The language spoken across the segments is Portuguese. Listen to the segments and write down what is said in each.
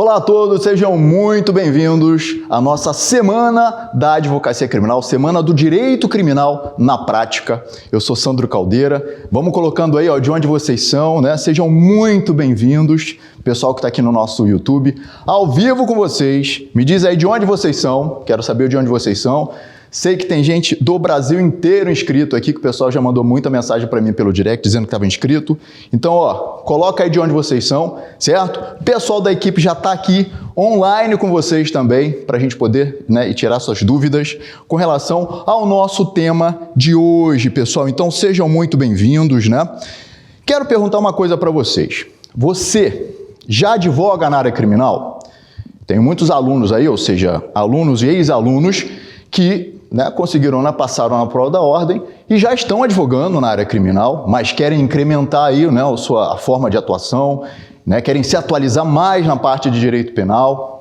Olá a todos, sejam muito bem-vindos à nossa Semana da Advocacia Criminal, Semana do Direito Criminal na Prática. Eu sou Sandro Caldeira, vamos colocando aí de onde vocês são, né? Sejam muito bem-vindos, pessoal que está aqui no nosso YouTube, ao vivo com vocês. Me diz aí de onde vocês são, quero saber de onde vocês são. Sei que tem gente do Brasil inteiro inscrito aqui, que o pessoal já mandou muita mensagem para mim pelo direct dizendo que estava inscrito. Então, coloca aí de onde vocês são, certo? O pessoal da equipe já está aqui online com vocês também, para a gente poder e tirar suas dúvidas com relação ao nosso tema de hoje, pessoal. Então, sejam muito bem-vindos, né? Quero perguntar uma coisa para vocês. Você já advoga na área criminal? Tenho muitos alunos aí, ou seja, alunos e ex-alunos que passaram na prova da ordem e já estão advogando na área criminal, mas querem incrementar aí, a forma de atuação, querem se atualizar mais na parte de direito penal.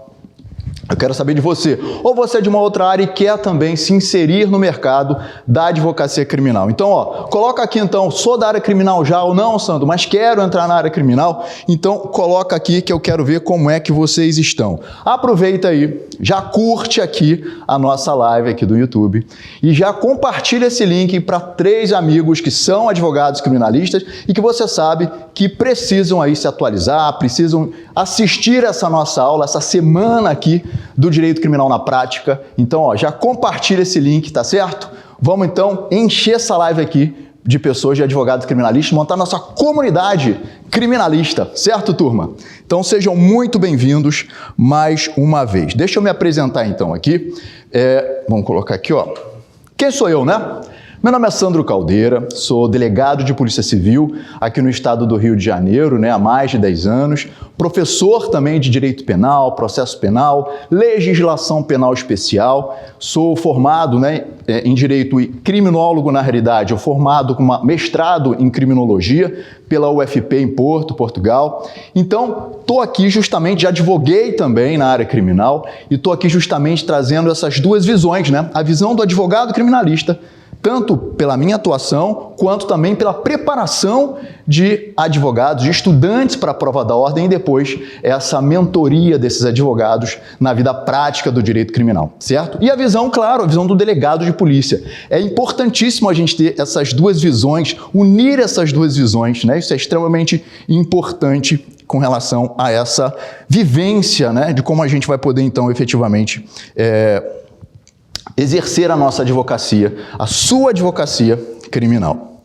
Eu quero saber de você, ou você é de uma outra área e quer também se inserir no mercado da advocacia criminal. Então, coloca aqui então, sou da área criminal já ou não, Sandro, mas quero entrar na área criminal, então coloca aqui que eu quero ver como é que vocês estão. Aproveita aí, já curte aqui a nossa live aqui do YouTube e já compartilha esse link para 3 amigos que são advogados criminalistas e que você sabe que precisam aí se atualizar, precisam assistir essa nossa aula, essa semana aqui do Direito Criminal na Prática. Então, já compartilha esse link, tá certo? Vamos então encher essa live aqui de pessoas, de advogados criminalistas, montar nossa comunidade criminalista, certo, turma? Então, sejam muito bem-vindos mais uma vez. Deixa eu me apresentar então aqui. Vamos colocar aqui, Quem sou eu, né? Meu nome é Sandro Caldeira, sou delegado de Polícia Civil aqui no estado do Rio de Janeiro, há mais de 10 anos, professor também de Direito Penal, Processo Penal, Legislação Penal Especial, sou formado em Direito e criminólogo na realidade, eu formado com mestrado em Criminologia pela UFP em Portugal. Então, estou aqui justamente, já advoguei também na área criminal e estou aqui justamente trazendo essas duas visões, a visão do advogado criminalista, tanto pela minha atuação, quanto também pela preparação de advogados, de estudantes para a prova da ordem e depois essa mentoria desses advogados na vida prática do direito criminal, certo? E a visão, claro, a visão do delegado de polícia. É importantíssimo a gente ter essas duas visões, unir essas duas visões, Isso é extremamente importante com relação a essa vivência, de como a gente vai poder, então, efetivamente exercer a nossa advocacia, a sua advocacia criminal.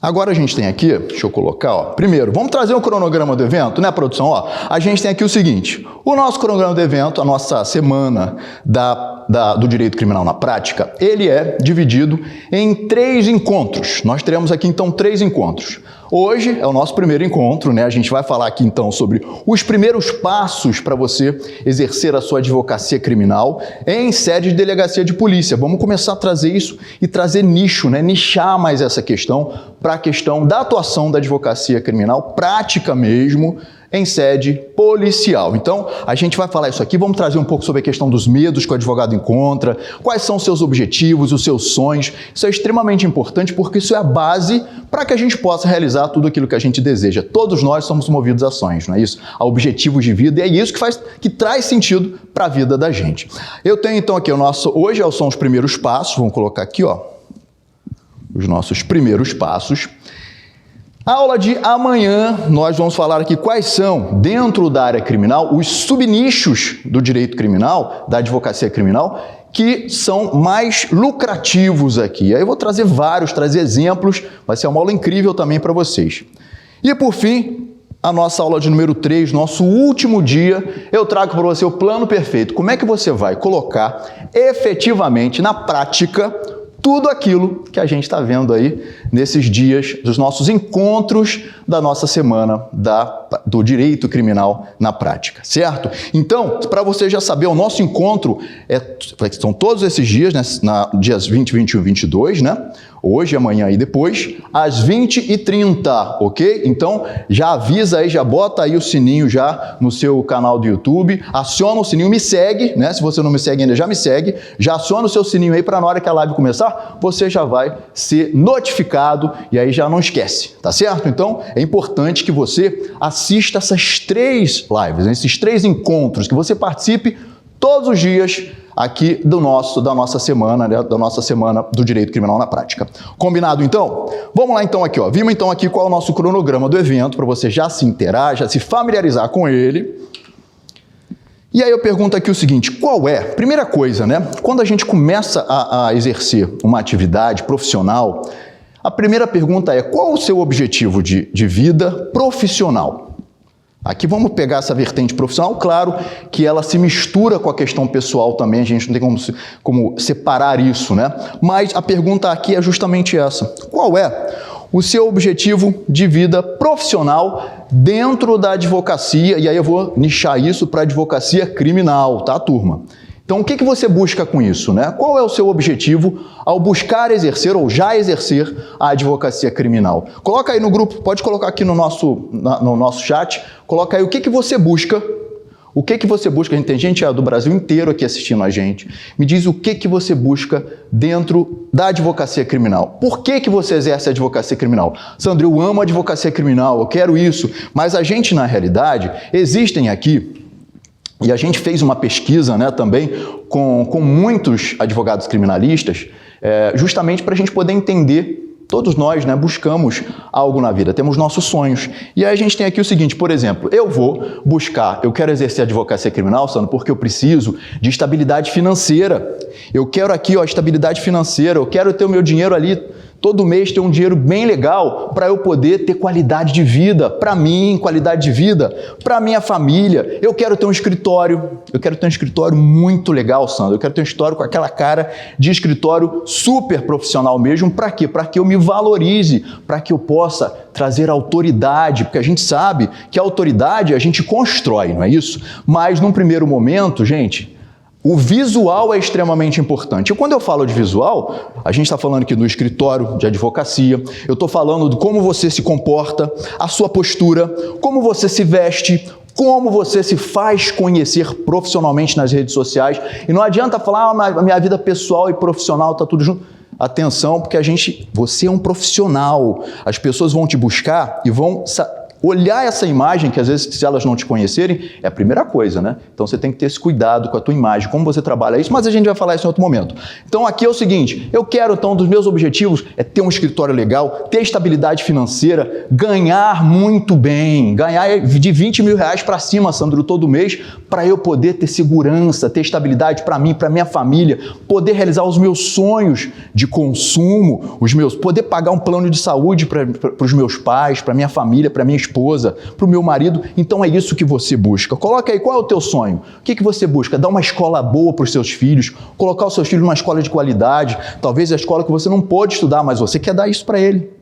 Agora a gente tem aqui, deixa eu colocar, primeiro, vamos trazer um cronograma do evento, produção? A gente tem aqui o seguinte, o nosso cronograma do evento, a nossa semana do direito criminal na prática, ele é dividido em 3 encontros. Nós teremos aqui, então, 3 encontros. Hoje é o nosso primeiro encontro, A gente vai falar aqui, então, sobre os primeiros passos para você exercer a sua advocacia criminal em sede de delegacia de polícia. Vamos começar a trazer isso e trazer nicho, nichar mais essa questão para a questão da atuação da advocacia criminal, prática mesmo, em sede policial. Então, a gente vai falar isso aqui, vamos trazer um pouco sobre a questão dos medos que o advogado encontra, quais são os seus objetivos, os seus sonhos. Isso é extremamente importante porque isso é a base para que a gente possa realizar tudo aquilo que a gente deseja. Todos nós somos movidos a sonhos, não é isso? A objetivos de vida, e é isso que traz sentido para a vida da gente. Eu tenho então aqui hoje são os primeiros passos, vamos colocar aqui, os nossos primeiros passos. A aula de amanhã, nós vamos falar aqui quais são, dentro da área criminal, os subnichos do direito criminal, da advocacia criminal, que são mais lucrativos aqui. Aí eu vou trazer trazer exemplos, vai ser uma aula incrível também para vocês. E por fim, a nossa aula de número 3, nosso último dia, eu trago para você o plano perfeito. Como é que você vai colocar efetivamente na prática tudo aquilo que a gente está vendo aí nesses dias dos nossos encontros da nossa semana do direito criminal na prática, certo? Então, para você já saber, o nosso encontro são todos esses dias, dias 20, 21 e 22, Hoje, amanhã e depois, às 20h30, ok? Então, já avisa aí, já bota aí o sininho já no seu canal do YouTube, aciona o sininho, me segue, Se você não me segue ainda, já me segue, já aciona o seu sininho aí para na hora que a live começar, você já vai ser notificado mercado, e aí já não esquece, tá certo? Então, é importante que você assista essas 3 lives, esses 3 encontros, que você participe todos os dias aqui da nossa semana, né, da nossa semana do Direito Criminal na Prática. Combinado, então? Vamos lá, então, aqui, ó. Vimos, então, aqui qual é o nosso cronograma do evento, para você já se inteirar, já se familiarizar com ele. E aí eu pergunto aqui o seguinte, qual é? Primeira coisa, né? Quando a gente começa a exercer uma atividade profissional, a primeira pergunta é, qual o seu objetivo de vida profissional? Aqui vamos pegar essa vertente profissional, claro que ela se mistura com a questão pessoal também, a gente não tem como separar isso, né? Mas a pergunta aqui é justamente essa. Qual é o seu objetivo de vida profissional dentro da advocacia? E aí eu vou nichar isso para advocacia criminal, tá, turma? Então, o que você busca com isso, né? Qual é o seu objetivo ao buscar exercer ou já exercer a advocacia criminal? Coloca aí no grupo, pode colocar aqui no nosso chat, coloca aí o que você busca. O que você busca? A gente tem gente do Brasil inteiro aqui assistindo a gente. Me diz o que você busca dentro da advocacia criminal. Por que você exerce a advocacia criminal? Sandro, eu amo a advocacia criminal, eu quero isso. Mas a gente, na realidade, existem aqui... E a gente fez uma pesquisa, né, também com muitos advogados criminalistas, justamente para a gente poder entender, todos nós, né, buscamos algo na vida, temos nossos sonhos. E aí a gente tem aqui o seguinte, por exemplo, eu quero exercer a advocacia criminal, Sandro, porque eu preciso de estabilidade financeira. Eu quero aqui, ó, estabilidade financeira, eu quero ter o meu dinheiro ali, todo mês ter um dinheiro bem legal para eu poder ter qualidade de vida, para mim, qualidade de vida, para minha família. Eu quero ter um escritório, muito legal, Sandro. Eu quero ter um escritório com aquela cara de escritório super profissional mesmo. Para quê? Para que eu me valorize, para que eu possa trazer autoridade, porque a gente sabe que a autoridade a gente constrói, não é isso? Mas num primeiro momento, gente, o visual é extremamente importante. E quando eu falo de visual, a gente está falando aqui do escritório de advocacia, eu estou falando de como você se comporta, a sua postura, como você se veste, como você se faz conhecer profissionalmente nas redes sociais. E não adianta falar, a minha vida pessoal e profissional está tudo junto. Atenção, porque você é um profissional. As pessoas vão te buscar e vão olhar essa imagem, que às vezes, se elas não te conhecerem, é a primeira coisa, né? Então você tem que ter esse cuidado com a tua imagem, como você trabalha isso, mas a gente vai falar isso em outro momento. Então aqui é o seguinte, eu quero, então, um dos meus objetivos é ter um escritório legal, ter estabilidade financeira, ganhar muito bem, ganhar de 20 mil reais para cima, Sandro, todo mês, para eu poder ter segurança, ter estabilidade para mim, para minha família, poder realizar os meus sonhos de consumo, poder pagar um plano de saúde para os meus pais, para minha família, para minha esposa, para o meu marido. Então é isso que você busca. Coloca aí, qual é o teu sonho? O que você busca? Dar uma escola boa para os seus filhos, colocar os seus filhos numa escola de qualidade, talvez a escola que você não pôde estudar, mas você quer dar isso para ele.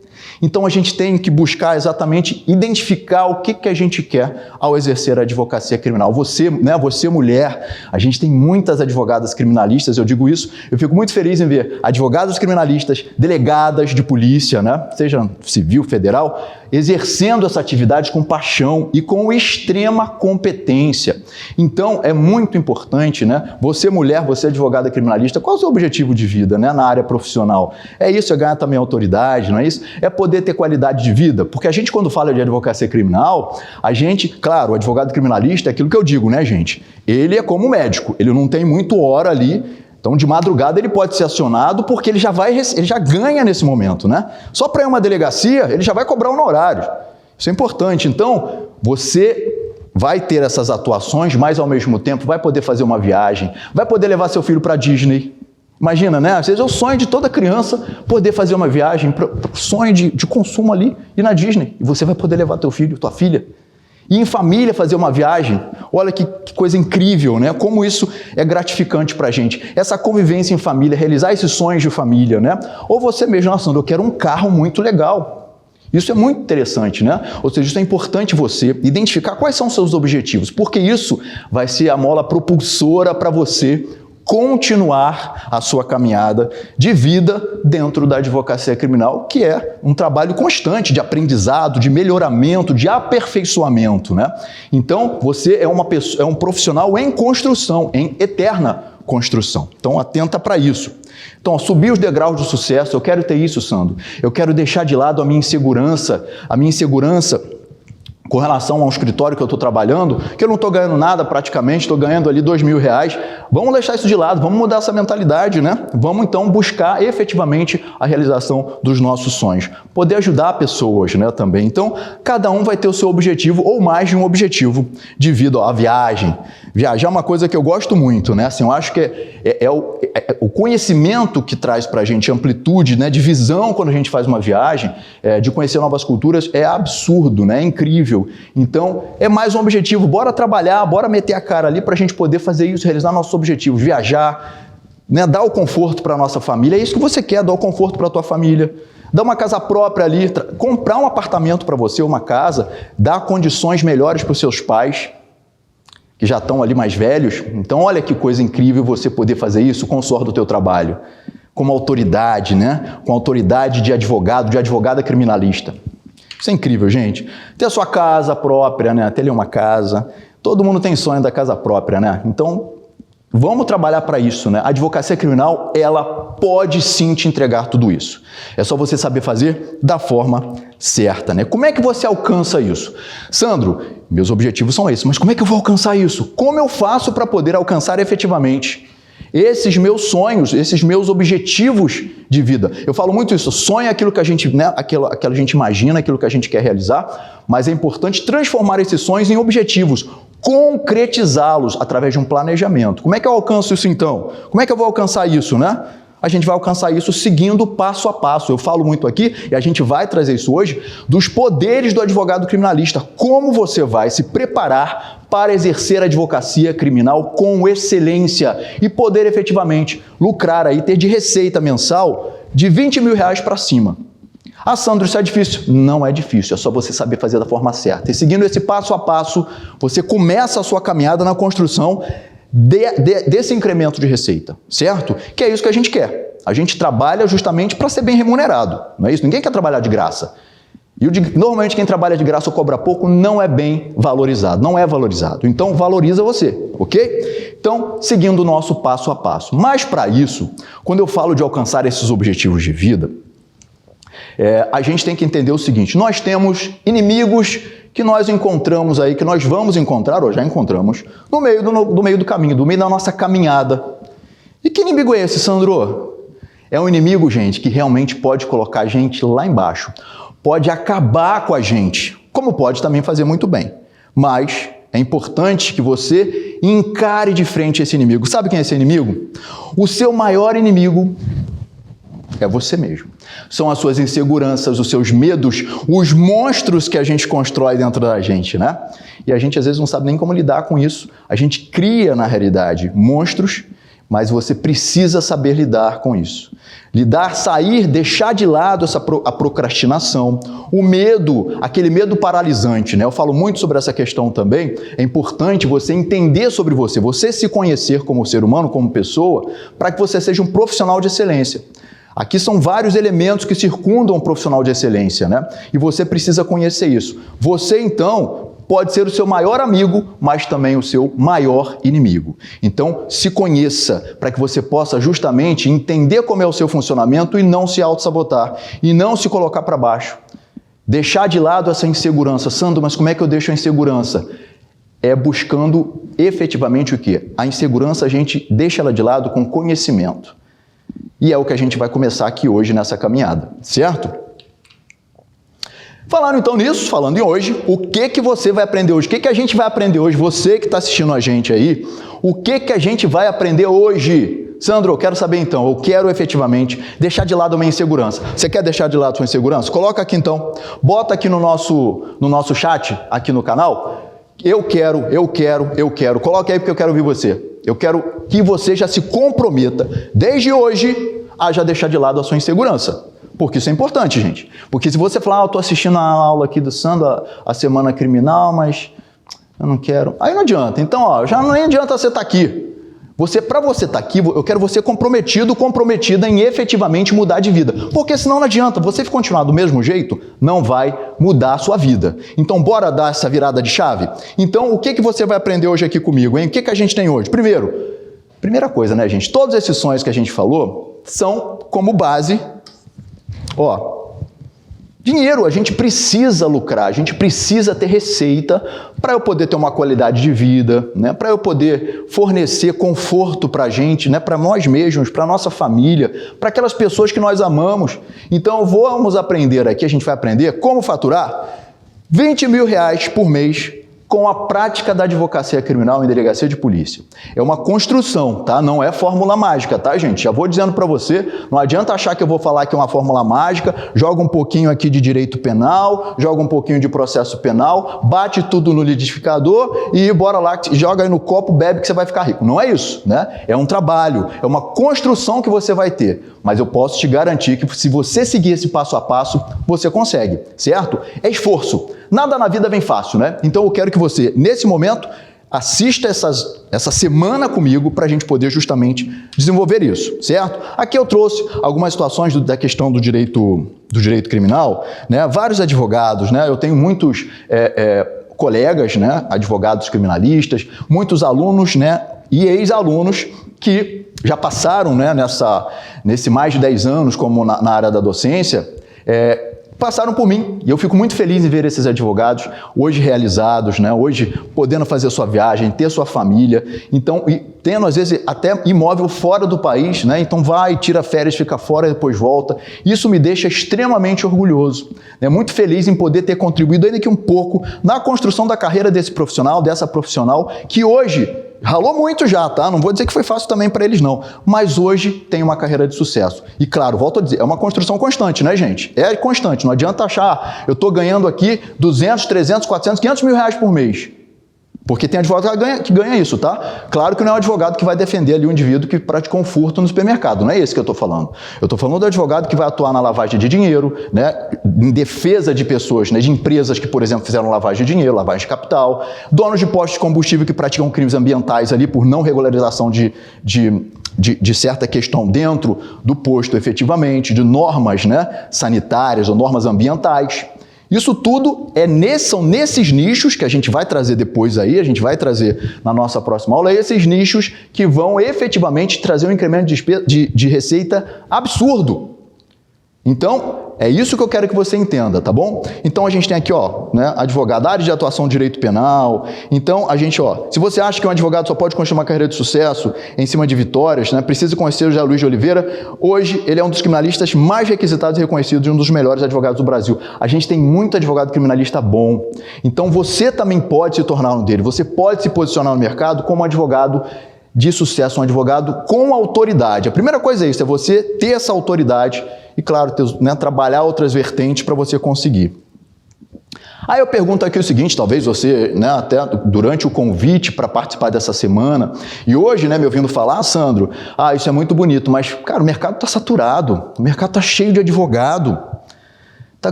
Então a gente tem que buscar exatamente identificar o que a gente quer ao exercer a advocacia criminal. Você, né, você mulher, a gente tem muitas advogadas criminalistas, eu digo isso, eu fico muito feliz em ver advogadas criminalistas, delegadas de polícia, né, seja civil, federal, exercendo essa atividade com paixão e com extrema competência. Então é muito importante, né, você mulher, você advogada criminalista, qual é o seu objetivo de vida, né, na área profissional? É isso, é ganhar também autoridade, não é isso? É poder ter qualidade de vida, porque a gente, quando fala de advocacia criminal, a gente, claro, o advogado criminalista é aquilo que eu digo, né, gente? Ele é como médico, ele não tem muito hora ali, então de madrugada ele pode ser acionado porque ele já ganha nesse momento, né? Só para ir a uma delegacia, ele já vai cobrar um honorário. Isso é importante. Então, você vai ter essas atuações, mas ao mesmo tempo vai poder fazer uma viagem, vai poder levar seu filho para Disney. Imagina, né? Às vezes é o sonho de toda criança poder fazer uma viagem, sonho de consumo ali, ir na Disney. E você vai poder levar teu filho, tua filha. E em família fazer uma viagem. Olha que coisa incrível, né? Como isso é gratificante pra gente. Essa convivência em família, realizar esses sonhos de família, né? Ou você mesmo, nossa, eu quero um carro muito legal. Isso é muito interessante, né? Ou seja, isso é importante você identificar quais são os seus objetivos, porque isso vai ser a mola propulsora para você continuar a sua caminhada de vida dentro da advocacia criminal, que é um trabalho constante de aprendizado, de melhoramento, de aperfeiçoamento, né? Então, você é um profissional em construção, em eterna construção. Então, atenta para isso. Então, subir os degraus do sucesso, eu quero ter isso, Sandro. Eu quero deixar de lado a minha insegurança com relação ao escritório que eu estou trabalhando, que eu não estou ganhando nada praticamente, estou ganhando ali R$2.000. Vamos deixar isso de lado, vamos mudar essa mentalidade, né? Vamos então buscar efetivamente a realização dos nossos sonhos. Poder ajudar pessoas, né, também. Então, cada um vai ter o seu objetivo ou mais de um objetivo de vida. Ó, a viagem. Viajar é uma coisa que eu gosto muito, né? Assim, eu acho que o conhecimento que traz para a gente amplitude, né, de visão quando a gente faz uma viagem, de conhecer novas culturas, é absurdo, né? É incrível. Então, é mais um objetivo. Bora trabalhar, bora meter a cara ali para a gente poder fazer isso, realizar nossos objetivos. Viajar, né, dar o conforto para a nossa família. É isso que você quer, dar o conforto para a tua família. Dar uma casa própria ali, comprar um apartamento para você, uma casa, dar condições melhores para os seus pais, que já estão ali mais velhos. Então, olha que coisa incrível você poder fazer isso com o suor do teu trabalho, como autoridade, né? Com autoridade de advogado, de advogada criminalista. Isso é incrível, gente. Ter a sua casa própria, né? Ter ali uma casa. Todo mundo tem sonho da casa própria, né? Então, vamos trabalhar para isso, né? A advocacia criminal, ela pode sim te entregar tudo isso. É só você saber fazer da forma certa, né? Como é que você alcança isso? Sandro, meus objetivos são esses, mas como é que eu vou alcançar isso? Como eu faço para poder alcançar efetivamente esses meus sonhos, esses meus objetivos de vida? Eu falo muito isso, sonho é aquilo que a gente, né, aquilo que a gente imagina, aquilo que a gente quer realizar, mas é importante transformar esses sonhos em objetivos, concretizá-los através de um planejamento. Como é que eu alcanço isso então? Como é que eu vou alcançar isso, né? A gente vai alcançar isso seguindo passo a passo. Eu falo muito aqui, e a gente vai trazer isso hoje, dos poderes do advogado criminalista. Como você vai se preparar para exercer a advocacia criminal com excelência e poder efetivamente lucrar aí, ter de receita mensal de R$20.000 para cima. Ah, Sandro, isso é difícil? Não é difícil, é só você saber fazer da forma certa. E seguindo esse passo a passo, você começa a sua caminhada na construção desse incremento de receita, certo? Que é isso que a gente quer. A gente trabalha justamente para ser bem remunerado, não é isso? Ninguém quer trabalhar de graça. E normalmente quem trabalha de graça ou cobra pouco não é bem valorizado, não é valorizado. Então valoriza você, ok? Então, seguindo o nosso passo a passo. Mas para isso, quando eu falo de alcançar esses objetivos de vida, a gente tem que entender o seguinte: nós temos inimigos que nós encontramos aí, que nós vamos encontrar, ou já encontramos, no meio do caminho, no meio da nossa caminhada. E que inimigo é esse, Sandro? É um inimigo, gente, que realmente pode colocar a gente lá embaixo, pode acabar com a gente, como pode também fazer muito bem. Mas é importante que você encare de frente esse inimigo. Sabe quem é esse inimigo? O seu maior inimigo é você mesmo. São as suas inseguranças, os seus medos, os monstros que a gente constrói dentro da gente, né? E a gente às vezes não sabe nem como lidar com isso. A gente cria, na realidade, monstros, mas você precisa saber lidar com isso. Sair, deixar de lado a procrastinação, o medo, aquele medo paralisante, né? Eu falo muito sobre essa questão também. É importante você entender sobre você se conhecer como ser humano, como pessoa, para que você seja um profissional de excelência. Aqui são vários elementos que circundam um profissional de excelência, né? E você precisa conhecer isso. Você, então, pode ser o seu maior amigo, mas também o seu maior inimigo. Então, se conheça para que você possa justamente entender como é o seu funcionamento e não se auto-sabotar, e não se colocar para baixo. Deixar de lado essa insegurança. Sandro, mas como é que eu deixo a insegurança? É buscando efetivamente o quê? A insegurança a gente deixa ela de lado com conhecimento. E é o que a gente vai começar aqui hoje nessa caminhada, certo? Falando então nisso, falando em hoje, o que você vai aprender hoje? O que a gente vai aprender hoje? Você que está assistindo a gente aí, o que a gente vai aprender hoje? Sandro, eu quero saber então, eu quero efetivamente deixar de lado a minha insegurança. Você quer deixar de lado a sua insegurança? Coloca aqui então, bota aqui no nosso chat, aqui no canal, eu quero. Coloca aí porque eu quero ouvir você. Eu quero que você já se comprometa, desde hoje, a já deixar de lado a sua insegurança. Porque isso é importante, gente. Porque se você falar, eu estou assistindo a aula aqui do Sandro, a Semana Criminal, mas eu não quero. Aí não adianta. Então, já nem adianta você estar aqui. Para você estar aqui, eu quero você comprometida em efetivamente mudar de vida. Porque senão não adianta. Você continuar do mesmo jeito, não vai mudar a sua vida. Então, bora dar essa virada de chave? Então, o que você vai aprender hoje aqui comigo, hein? O que a gente tem hoje? Primeiro, Primeira coisa, né, gente? Todos esses sonhos que a gente falou são como base, dinheiro. A gente precisa lucrar, a gente precisa ter receita para eu poder ter uma qualidade de vida, né? Para eu poder fornecer conforto para a gente, né? Para nós mesmos, para nossa família, para aquelas pessoas que nós amamos. Então vamos aprender aqui, a gente vai aprender como faturar R$20 mil por mês com a prática da advocacia criminal em delegacia de polícia. É uma construção, tá? Não é fórmula mágica, tá, gente? Já vou dizendo para você, não adianta achar que eu vou falar que é uma fórmula mágica, joga um pouquinho aqui de direito penal, joga um pouquinho de processo penal, bate tudo no liquidificador e bora lá, joga aí no copo, bebe que você vai ficar rico. Não é isso, né? É um trabalho, é uma construção que você vai ter. Mas eu posso te garantir que se você seguir esse passo a passo, você consegue, certo? É esforço. Nada na vida vem fácil, né? Então eu quero que você, nesse momento, assista essa semana comigo para a gente poder justamente desenvolver isso, certo? Aqui eu trouxe algumas situações da questão do direito criminal, né? Vários advogados, né? Eu tenho muitos colegas, né? Advogados criminalistas, muitos alunos, né? E ex-alunos que já passaram, né? Nesse mais de 10 anos como na área da docência, passaram por mim, e eu fico muito feliz em ver esses advogados hoje realizados, né? Hoje podendo fazer sua viagem, ter sua família, então, e tendo às vezes até imóvel fora do país, né? Então vai, tira férias, fica fora e depois volta. Isso me deixa extremamente orgulhoso, né? Muito feliz em poder ter contribuído ainda que um pouco na construção da carreira desse profissional, dessa profissional, que hoje ralou muito já, tá? Não vou dizer que foi fácil também para eles, não. Mas hoje tem uma carreira de sucesso. E claro, volto a dizer, é uma construção constante, né, gente? É constante. Não adianta achar, eu estou ganhando aqui 200, 300, 400, 500 mil reais por mês. Porque tem advogado que ganha isso, tá? Claro que não é um advogado que vai defender ali um indivíduo que praticou um furto no supermercado, não é esse que eu estou falando. Eu estou falando do advogado que vai atuar na lavagem de dinheiro, né? Em defesa de pessoas, né? De empresas que, por exemplo, fizeram lavagem de dinheiro, lavagem de capital, donos de postos de combustível que praticam crimes ambientais ali por não regularização de certa questão dentro do posto efetivamente, de normas, né? Sanitárias ou normas ambientais. Isso tudo são nesses nichos que a gente vai trazer depois aí, a gente vai trazer na nossa próxima aula, esses nichos que vão efetivamente trazer um incremento de receita absurdo. Então, é isso que eu quero que você entenda, tá bom? Então, a gente tem aqui, né, advogado, área de atuação de direito penal. Então, a gente, se você acha que um advogado só pode construir uma carreira de sucesso em cima de vitórias, né, precisa conhecer o José Luiz de Oliveira. Hoje, ele é um dos criminalistas mais requisitados e reconhecidos e um dos melhores advogados do Brasil. A gente tem muito advogado criminalista bom. Então, você também pode se tornar um dele. Você pode se posicionar no mercado como um advogado de sucesso, um advogado com autoridade. A primeira coisa é isso, é você ter essa autoridade e, claro, né, trabalhar outras vertentes para você conseguir. Aí eu pergunto aqui o seguinte, talvez você, né, até durante o convite para participar dessa semana, e hoje, né, me ouvindo falar, Sandro, isso é muito bonito, mas, cara, o mercado está saturado, o mercado está cheio de advogado.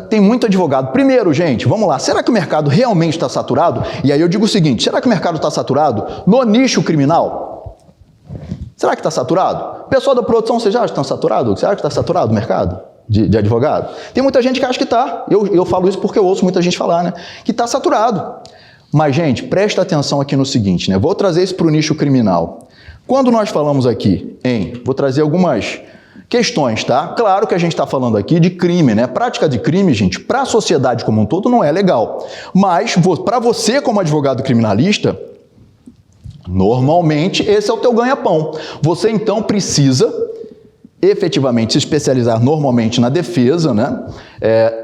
Tem muito advogado. Primeiro, gente, vamos lá, será que o mercado realmente está saturado? E aí eu digo o seguinte, será que o mercado está saturado no nicho criminal? Será que está saturado? Pessoal da produção, vocês já acham que estão saturados? Você acha que está saturado o mercado de advogado? Tem muita gente que acha que está. Eu falo isso porque eu ouço muita gente falar, né? Que está saturado. Mas, gente, presta atenção aqui no seguinte, né? Vou trazer isso para o nicho criminal. Quando nós falamos aqui vou trazer algumas questões, tá? Claro que a gente está falando aqui de crime, né? Prática de crime, gente, para a sociedade como um todo não é legal. Mas, para você como advogado criminalista, normalmente, esse é o teu ganha-pão. Você, então, precisa efetivamente se especializar normalmente na defesa, né,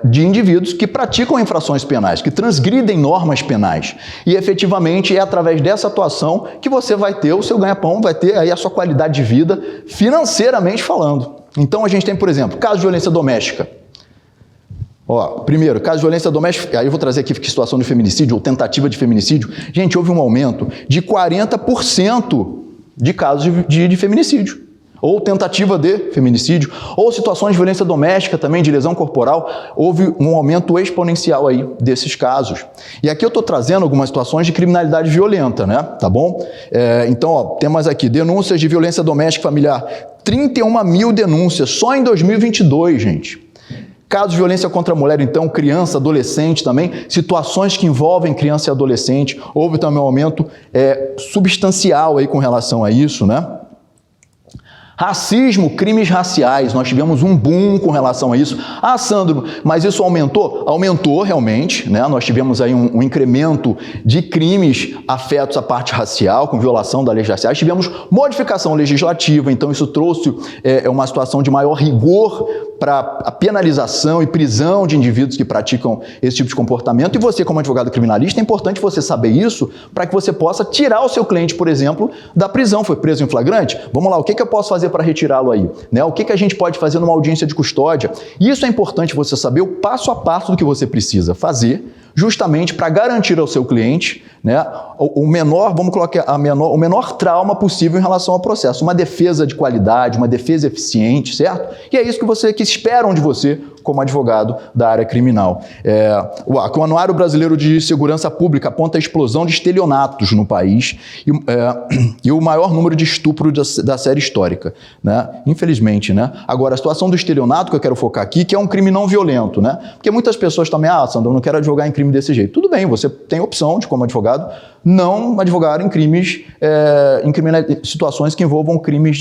de indivíduos que praticam infrações penais, que transgridem normas penais. E, efetivamente, é através dessa atuação que você vai ter o seu ganha-pão, vai ter aí a sua qualidade de vida financeiramente falando. Então, a gente tem, por exemplo, caso de violência doméstica. Primeiro, caso de violência doméstica, aí eu vou trazer aqui situação de feminicídio ou tentativa de feminicídio. Gente, houve um aumento de 40% de casos de feminicídio, ou tentativa de feminicídio, ou situações de violência doméstica também, de lesão corporal. Houve um aumento exponencial aí desses casos. E aqui eu estou trazendo algumas situações de criminalidade violenta, né? Tá bom? Então, temos aqui denúncias de violência doméstica familiar. 31 mil denúncias só em 2022, gente. Casos de violência contra a mulher, então, criança, adolescente também, situações que envolvem criança e adolescente, houve também um aumento substancial aí com relação a isso, né? Racismo, crimes raciais, nós tivemos um boom com relação a isso. Ah, Sandro, mas isso aumentou? Aumentou realmente, né? Nós tivemos aí um incremento de crimes afetos à parte racial, com violação das leis raciais. Tivemos modificação legislativa, então isso trouxe uma situação de maior rigor para a penalização e prisão de indivíduos que praticam esse tipo de comportamento. E você, como advogado criminalista, é importante você saber isso para que você possa tirar o seu cliente, por exemplo, da prisão. Foi preso em flagrante? Vamos lá, o que eu posso fazer para retirá-lo aí? Né? O que a gente pode fazer numa audiência de custódia? Isso é importante você saber o passo a passo do que você precisa fazer, justamente para garantir ao seu cliente, né, o menor trauma possível em relação ao processo. Uma defesa de qualidade, uma defesa eficiente, certo? E é isso que esperam de você como advogado da área criminal. O Anuário Brasileiro de Segurança Pública aponta a explosão de estelionatos no país e o maior número de estupros da série histórica, né? Infelizmente, né? Agora, a situação do estelionato que eu quero focar aqui, que é um crime não violento, né? Porque muitas pessoas também, Sandro, eu não quero advogar em crime desse jeito. Tudo bem, você tem opção de, como advogado, não advogar em crimes, situações que envolvam crimes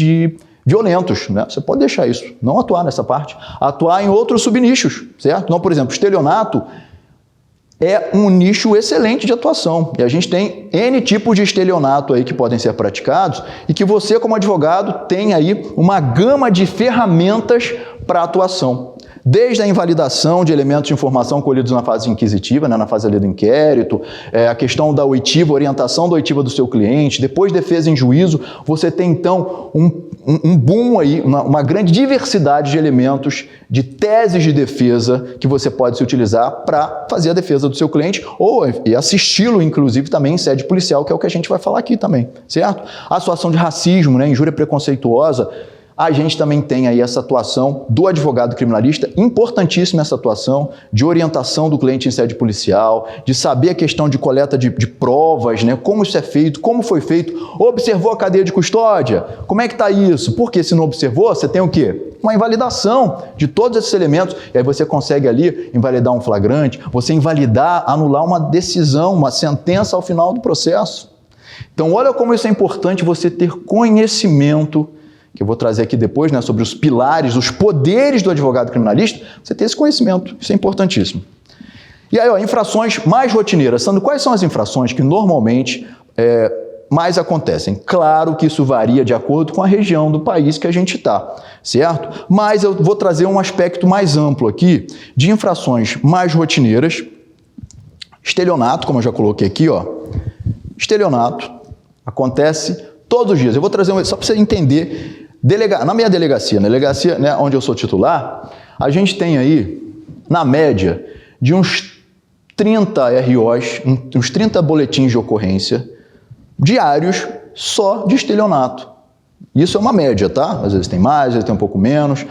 violentos, né? Você pode deixar isso, não atuar nessa parte, atuar em outros subnichos, certo? Então, por exemplo, estelionato é um nicho excelente de atuação. E a gente tem N tipos de estelionato aí que podem ser praticados e que você, como advogado, tem aí uma gama de ferramentas para atuação. Desde a invalidação de elementos de informação colhidos na fase inquisitiva, né, na fase ali do inquérito, a questão da oitiva, orientação da oitiva do seu cliente, depois defesa em juízo, você tem então um boom aí, uma grande diversidade de elementos, de teses de defesa que você pode se utilizar para fazer a defesa do seu cliente e assisti-lo, inclusive, também em sede policial, que é o que a gente vai falar aqui também, certo? A situação de racismo, né, injúria preconceituosa, a gente também tem aí essa atuação do advogado criminalista, importantíssima essa atuação de orientação do cliente em sede policial, de saber a questão de coleta de provas, né? Como isso é feito, como foi feito, observou a cadeia de custódia, como é que está isso? Porque se não observou, você tem o quê? Uma invalidação de todos esses elementos, e aí você consegue ali invalidar um flagrante, você anular uma decisão, uma sentença ao final do processo. Então olha como isso é importante você ter conhecimento, que eu vou trazer aqui depois, né, sobre os pilares, os poderes do advogado criminalista, você ter esse conhecimento, isso é importantíssimo. E aí, infrações mais rotineiras. Sandro, quais são as infrações que normalmente mais acontecem? Claro que isso varia de acordo com a região do país que a gente está, certo? Mas eu vou trazer um aspecto mais amplo aqui de infrações mais rotineiras. Estelionato, como eu já coloquei aqui, ó. Estelionato acontece todos os dias. Eu vou trazer só para você entender. Na minha delegacia, né, onde eu sou titular, a gente tem aí, na média, de uns 30 ROs, uns 30 boletins de ocorrência diários só de estelionato. Isso é uma média, tá? Às vezes tem mais, às vezes tem um pouco menos,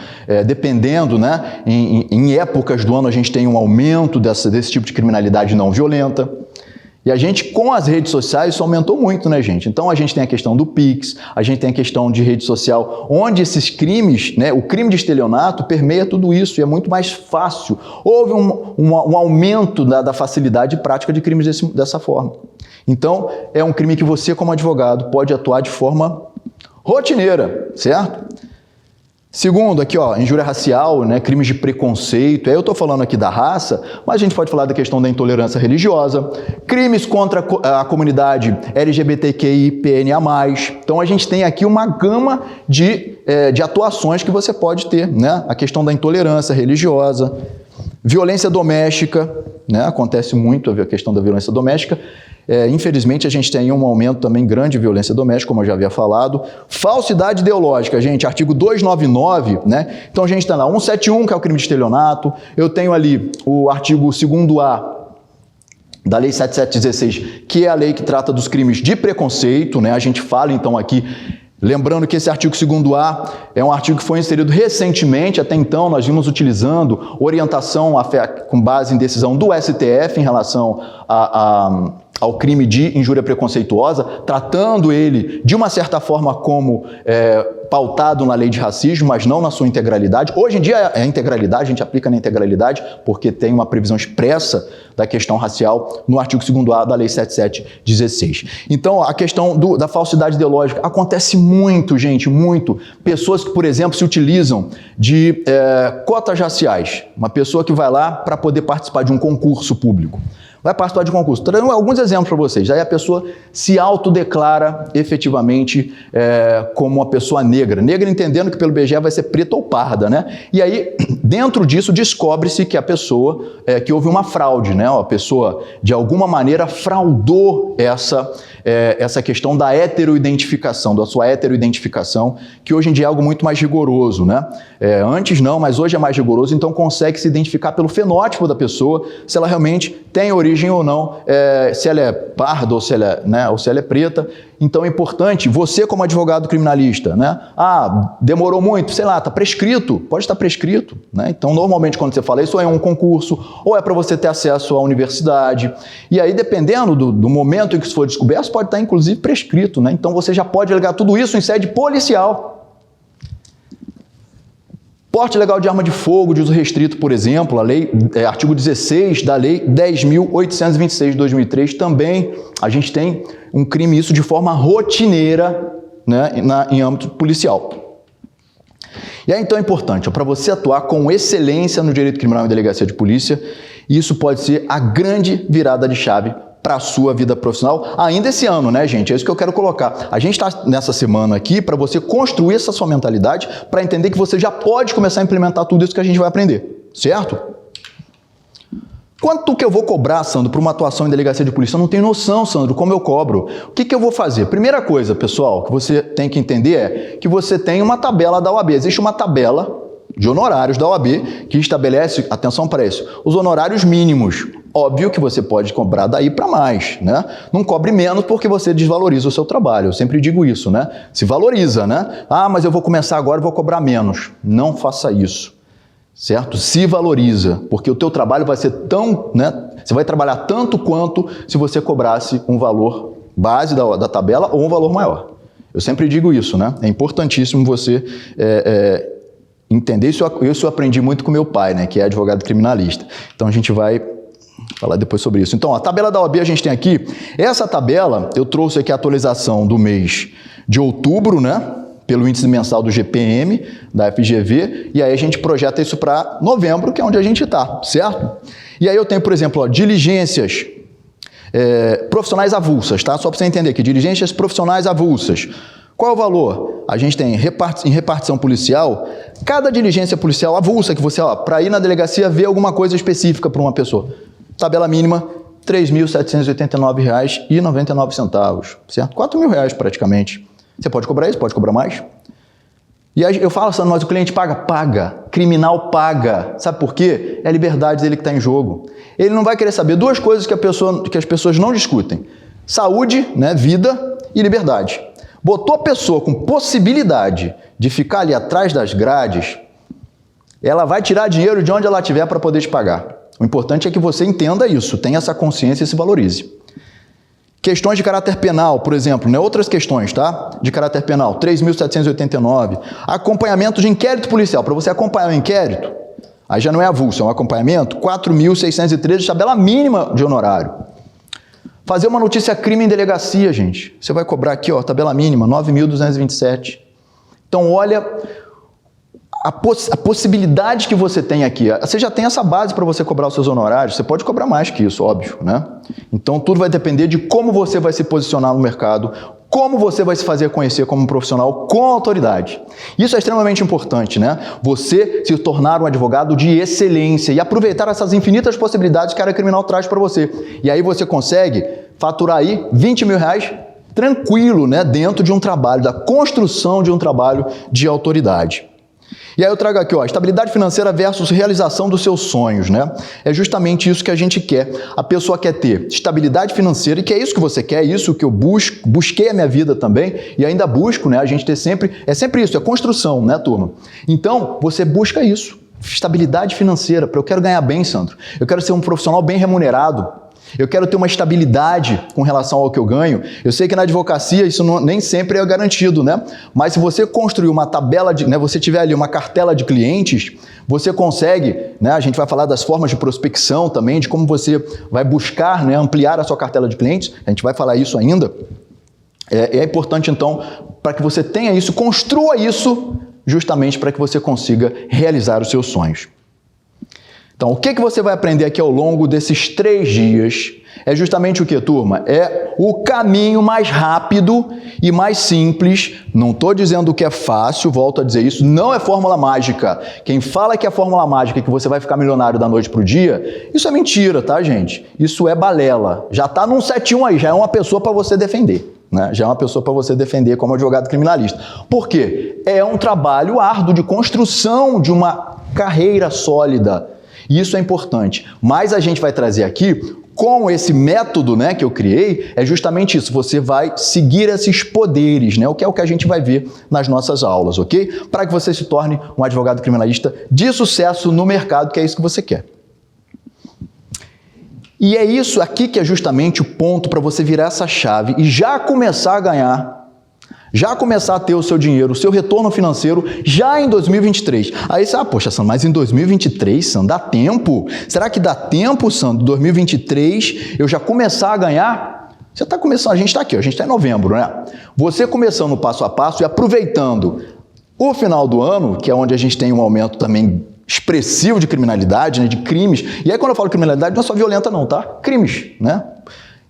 dependendo, né? Em épocas do ano a gente tem um aumento desse tipo de criminalidade não violenta. E a gente, com as redes sociais, isso aumentou muito, né, gente? Então, a gente tem a questão do Pix, a gente tem a questão de rede social, onde esses crimes, né, o crime de estelionato permeia tudo isso e é muito mais fácil. Houve um aumento da facilidade de prática de crimes dessa forma. Então, é um crime que você, como advogado, pode atuar de forma rotineira, certo? Segundo, aqui, ó, injúria racial, né, crimes de preconceito. Eu estou falando aqui da raça, mas a gente pode falar da questão da intolerância religiosa, crimes contra a comunidade LGBTQIA+. Então, a gente tem aqui uma gama de atuações que você pode ter, né? A questão da intolerância religiosa, violência doméstica, né? Acontece muito a questão da violência doméstica. Infelizmente, a gente tem um aumento também grande de violência doméstica, como eu já havia falado. Falsidade ideológica, gente, artigo 299, né? Então, a gente tem lá 171, que é o crime de estelionato. Eu tenho ali o artigo 2º-A da Lei 7716, que é a lei que trata dos crimes de preconceito, né? A gente fala, então, aqui, lembrando que esse artigo 2º-A é um artigo que foi inserido recentemente, até então nós vimos utilizando orientação com base em decisão do STF em relação ao crime de injúria preconceituosa, tratando ele de uma certa forma como pautado na lei de racismo, mas não na sua integralidade. Hoje em dia é a integralidade, a gente aplica na integralidade, porque tem uma previsão expressa da questão racial no artigo 2º-A da lei 7716. Então, a questão da falsidade ideológica acontece muito, gente, muito. Pessoas que, por exemplo, se utilizam de cotas raciais. Uma pessoa que vai lá para poder participar de um concurso público. Vai participar de concurso. Estou dando alguns exemplos para vocês. Aí a pessoa se autodeclara efetivamente como uma pessoa negra. Negra entendendo que pelo IBGE vai ser preta ou parda, né? E aí, dentro disso, descobre-se que a pessoa, que houve uma fraude, né? A pessoa, de alguma maneira, fraudou essa questão da heteroidentificação, da sua heteroidentificação, que hoje em dia é algo muito mais rigoroso, né? Antes não, mas hoje é mais rigoroso, então consegue se identificar pelo fenótipo da pessoa, se ela realmente tem origem ou não, se ela é parda ou se ela é preta. Então é importante, você como advogado criminalista, né? Demorou muito, sei lá, está prescrito, pode estar prescrito, né? Então normalmente quando você fala isso, ou é um concurso, ou é para você ter acesso à universidade, e aí dependendo do momento em que isso for descoberto, pode estar inclusive prescrito, né? Então você já pode alegar tudo isso em sede policial. Porte ilegal de arma de fogo, de uso restrito, por exemplo, a lei, artigo 16 da lei 10.826 de 2003, também a gente tem um crime isso de forma rotineira, né, em âmbito policial. E aí então é importante, para você atuar com excelência no direito criminal e delegacia de polícia, isso pode ser a grande virada de chave para a sua vida profissional, ainda esse ano, né, gente? É isso que eu quero colocar. A gente está nessa semana aqui para você construir essa sua mentalidade, para entender que você já pode começar a implementar tudo isso que a gente vai aprender, certo? Quanto que eu vou cobrar, Sandro, para uma atuação em delegacia de polícia? Eu não tenho noção, Sandro, como eu cobro. O que eu vou fazer? Primeira coisa, pessoal, que você tem que entender é que você tem uma tabela da OAB. Existe uma tabela de honorários da OAB que estabelece, atenção para isso, os honorários mínimos. Óbvio que você pode cobrar daí para mais, né? Não cobre menos porque você desvaloriza o seu trabalho. Eu sempre digo isso, né? Se valoriza, né? Mas eu vou começar agora e vou cobrar menos. Não faça isso, certo? Se valoriza, porque o teu trabalho vai ser tão, né? Você vai trabalhar tanto quanto se você cobrasse um valor base da tabela ou um valor maior. Eu sempre digo isso, né? É importantíssimo você entender isso. Eu aprendi muito com meu pai, né? Que é advogado criminalista. Então a gente vai falar depois sobre isso. Então, a tabela da OAB a gente tem aqui. Essa tabela, eu trouxe aqui a atualização do mês de outubro, né? Pelo índice mensal do GPM, da FGV, e aí a gente projeta isso para novembro, que é onde a gente está, certo? E aí eu tenho, por exemplo, diligências profissionais avulsas, tá? Só para você entender aqui, diligências profissionais avulsas. Qual é o valor? A gente tem em repartição policial, cada diligência policial avulsa que você, para ir na delegacia ver alguma coisa específica para uma pessoa. Tabela mínima, R$ 3.789,99, certo? R$ 4.000 praticamente. Você pode cobrar isso, pode cobrar mais. E aí eu falo, Sandro, mas o cliente paga? Paga. Criminal paga. Sabe por quê? É a liberdade dele que está em jogo. Ele não vai querer saber duas coisas que as pessoas não discutem. Saúde, né, vida e liberdade. Botou a pessoa com possibilidade de ficar ali atrás das grades, ela vai tirar dinheiro de onde ela tiver para poder te pagar. O importante é que você entenda isso, tenha essa consciência e se valorize. Questões de caráter penal, por exemplo, né? Outras questões, tá? De caráter penal, 3.789. Acompanhamento de inquérito policial. Para você acompanhar o inquérito, aí já não é avulso, é um acompanhamento, 4.613, tabela mínima de honorário. Fazer uma notícia crime em delegacia, gente. Você vai cobrar aqui, ó, tabela mínima, 9.227. Então, olha a possibilidade que você tem aqui. Você já tem essa base para você cobrar os seus honorários. Você pode cobrar mais que isso, óbvio, né? Então, tudo vai depender de como você vai se posicionar no mercado, como você vai se fazer conhecer como um profissional com autoridade. Isso é extremamente importante, né? Você se tornar um advogado de excelência e aproveitar essas infinitas possibilidades que a área criminal traz para você. E aí você consegue faturar aí R$20.000 tranquilo, né? Dentro de um trabalho, da construção de um trabalho de autoridade. E aí eu trago aqui, ó, estabilidade financeira versus realização dos seus sonhos, né? É justamente isso que a gente quer. A pessoa quer ter estabilidade financeira, e que é isso que você quer, é isso que eu busquei a minha vida também, e ainda busco, né? A gente ter sempre, é sempre isso, é construção, né, turma? Então, você busca isso, estabilidade financeira, eu quero ganhar bem, Sandro. Eu quero ser um profissional bem remunerado. Eu quero ter uma estabilidade com relação ao que eu ganho. Eu sei que na advocacia isso nem sempre é garantido, né? Mas se você construir uma tabela, você tiver ali uma cartela de clientes, você consegue, né? A gente vai falar das formas de prospecção também, de como você vai buscar, né, ampliar a sua cartela de clientes. A gente vai falar isso ainda. É importante, então, para que você tenha isso, construa isso justamente para que você consiga realizar os seus sonhos. Então, o que você vai aprender aqui ao longo desses 3 dias é justamente o que, turma? É o caminho mais rápido e mais simples. Não estou dizendo que é fácil, volto a dizer isso, não é fórmula mágica. Quem fala que é fórmula mágica, que você vai ficar milionário da noite para o dia, isso é mentira, tá, gente? Isso é balela. Já está num 7-1 aí, já é uma pessoa para você defender. Né? Já é uma pessoa para você defender como advogado criminalista. Por quê? É um trabalho árduo de construção de uma carreira sólida. E isso é importante. Mas a gente vai trazer aqui, com esse método, né, que eu criei, é justamente isso. Você vai seguir esses poderes, né, o que é o que a gente vai ver nas nossas aulas, ok? Para que você se torne um advogado criminalista de sucesso no mercado, que é isso que você quer. E é isso aqui que é justamente o ponto para você virar essa chave e já começar a ganhar, já começar a ter o seu dinheiro, o seu retorno financeiro já em 2023. Aí você, poxa, Sandro, mas em 2023, Sandro, dá tempo? Será que dá tempo, Sandro, 2023, eu já começar a ganhar? Você está começando, a gente está aqui, a gente está em novembro, né? Você começando passo a passo e aproveitando o final do ano, que é onde a gente tem um aumento também expressivo de criminalidade, né, de crimes. E aí quando eu falo criminalidade, não é só violenta não, tá? Crimes, né?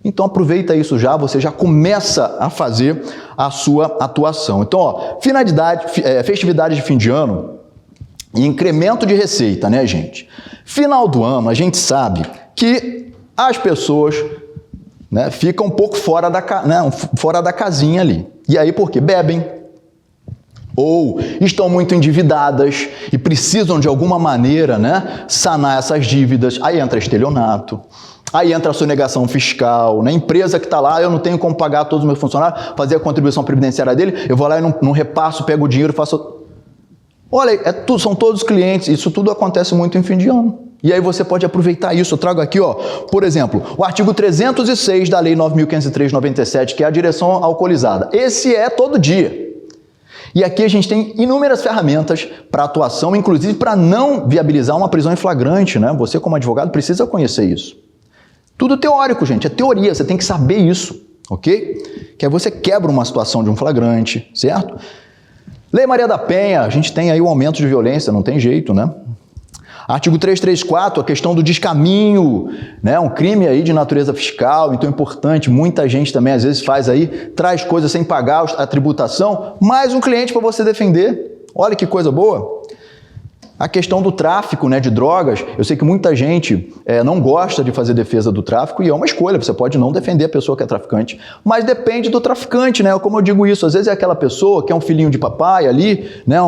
Então aproveita isso já, você já começa a fazer a sua atuação. Então, ó, festividade de fim de ano e incremento de receita, né, gente? Final do ano, a gente sabe que as pessoas, né, ficam um pouco fora da casinha ali. E aí por quê? Bebem, ou estão muito endividadas e precisam de alguma maneira, né, sanar essas dívidas. Aí entra estelionato. Aí entra a sonegação fiscal, né? Empresa que está lá, eu não tenho como pagar todos os meus funcionários, fazer a contribuição previdenciária dele, eu vou lá e não repasso, pego o dinheiro e faço... Olha, são todos clientes, isso tudo acontece muito em fim de ano. E aí você pode aproveitar isso. Eu trago aqui, ó, por exemplo, o artigo 306 da Lei 9.503/97, que é a direção alcoolizada. Esse é todo dia. E aqui a gente tem inúmeras ferramentas para atuação, inclusive para não viabilizar uma prisão em flagrante, né? Você, como advogado, precisa conhecer isso. Tudo teórico, gente, é teoria, você tem que saber isso, ok? Que aí você quebra uma situação de um flagrante, certo? Lei Maria da Penha, a gente tem aí um aumento de violência, não tem jeito, né? Artigo 334, a questão do descaminho, né? Um crime aí de natureza fiscal, então é importante, muita gente também às vezes faz aí, traz coisas sem pagar a tributação, mais um cliente para você defender. Olha que coisa boa. A questão do tráfico, né, de drogas, eu sei que muita gente não gosta de fazer defesa do tráfico e é uma escolha, você pode não defender a pessoa que é traficante, mas depende do traficante, né, como eu digo isso, às vezes é aquela pessoa que é um filhinho de papai ali, né,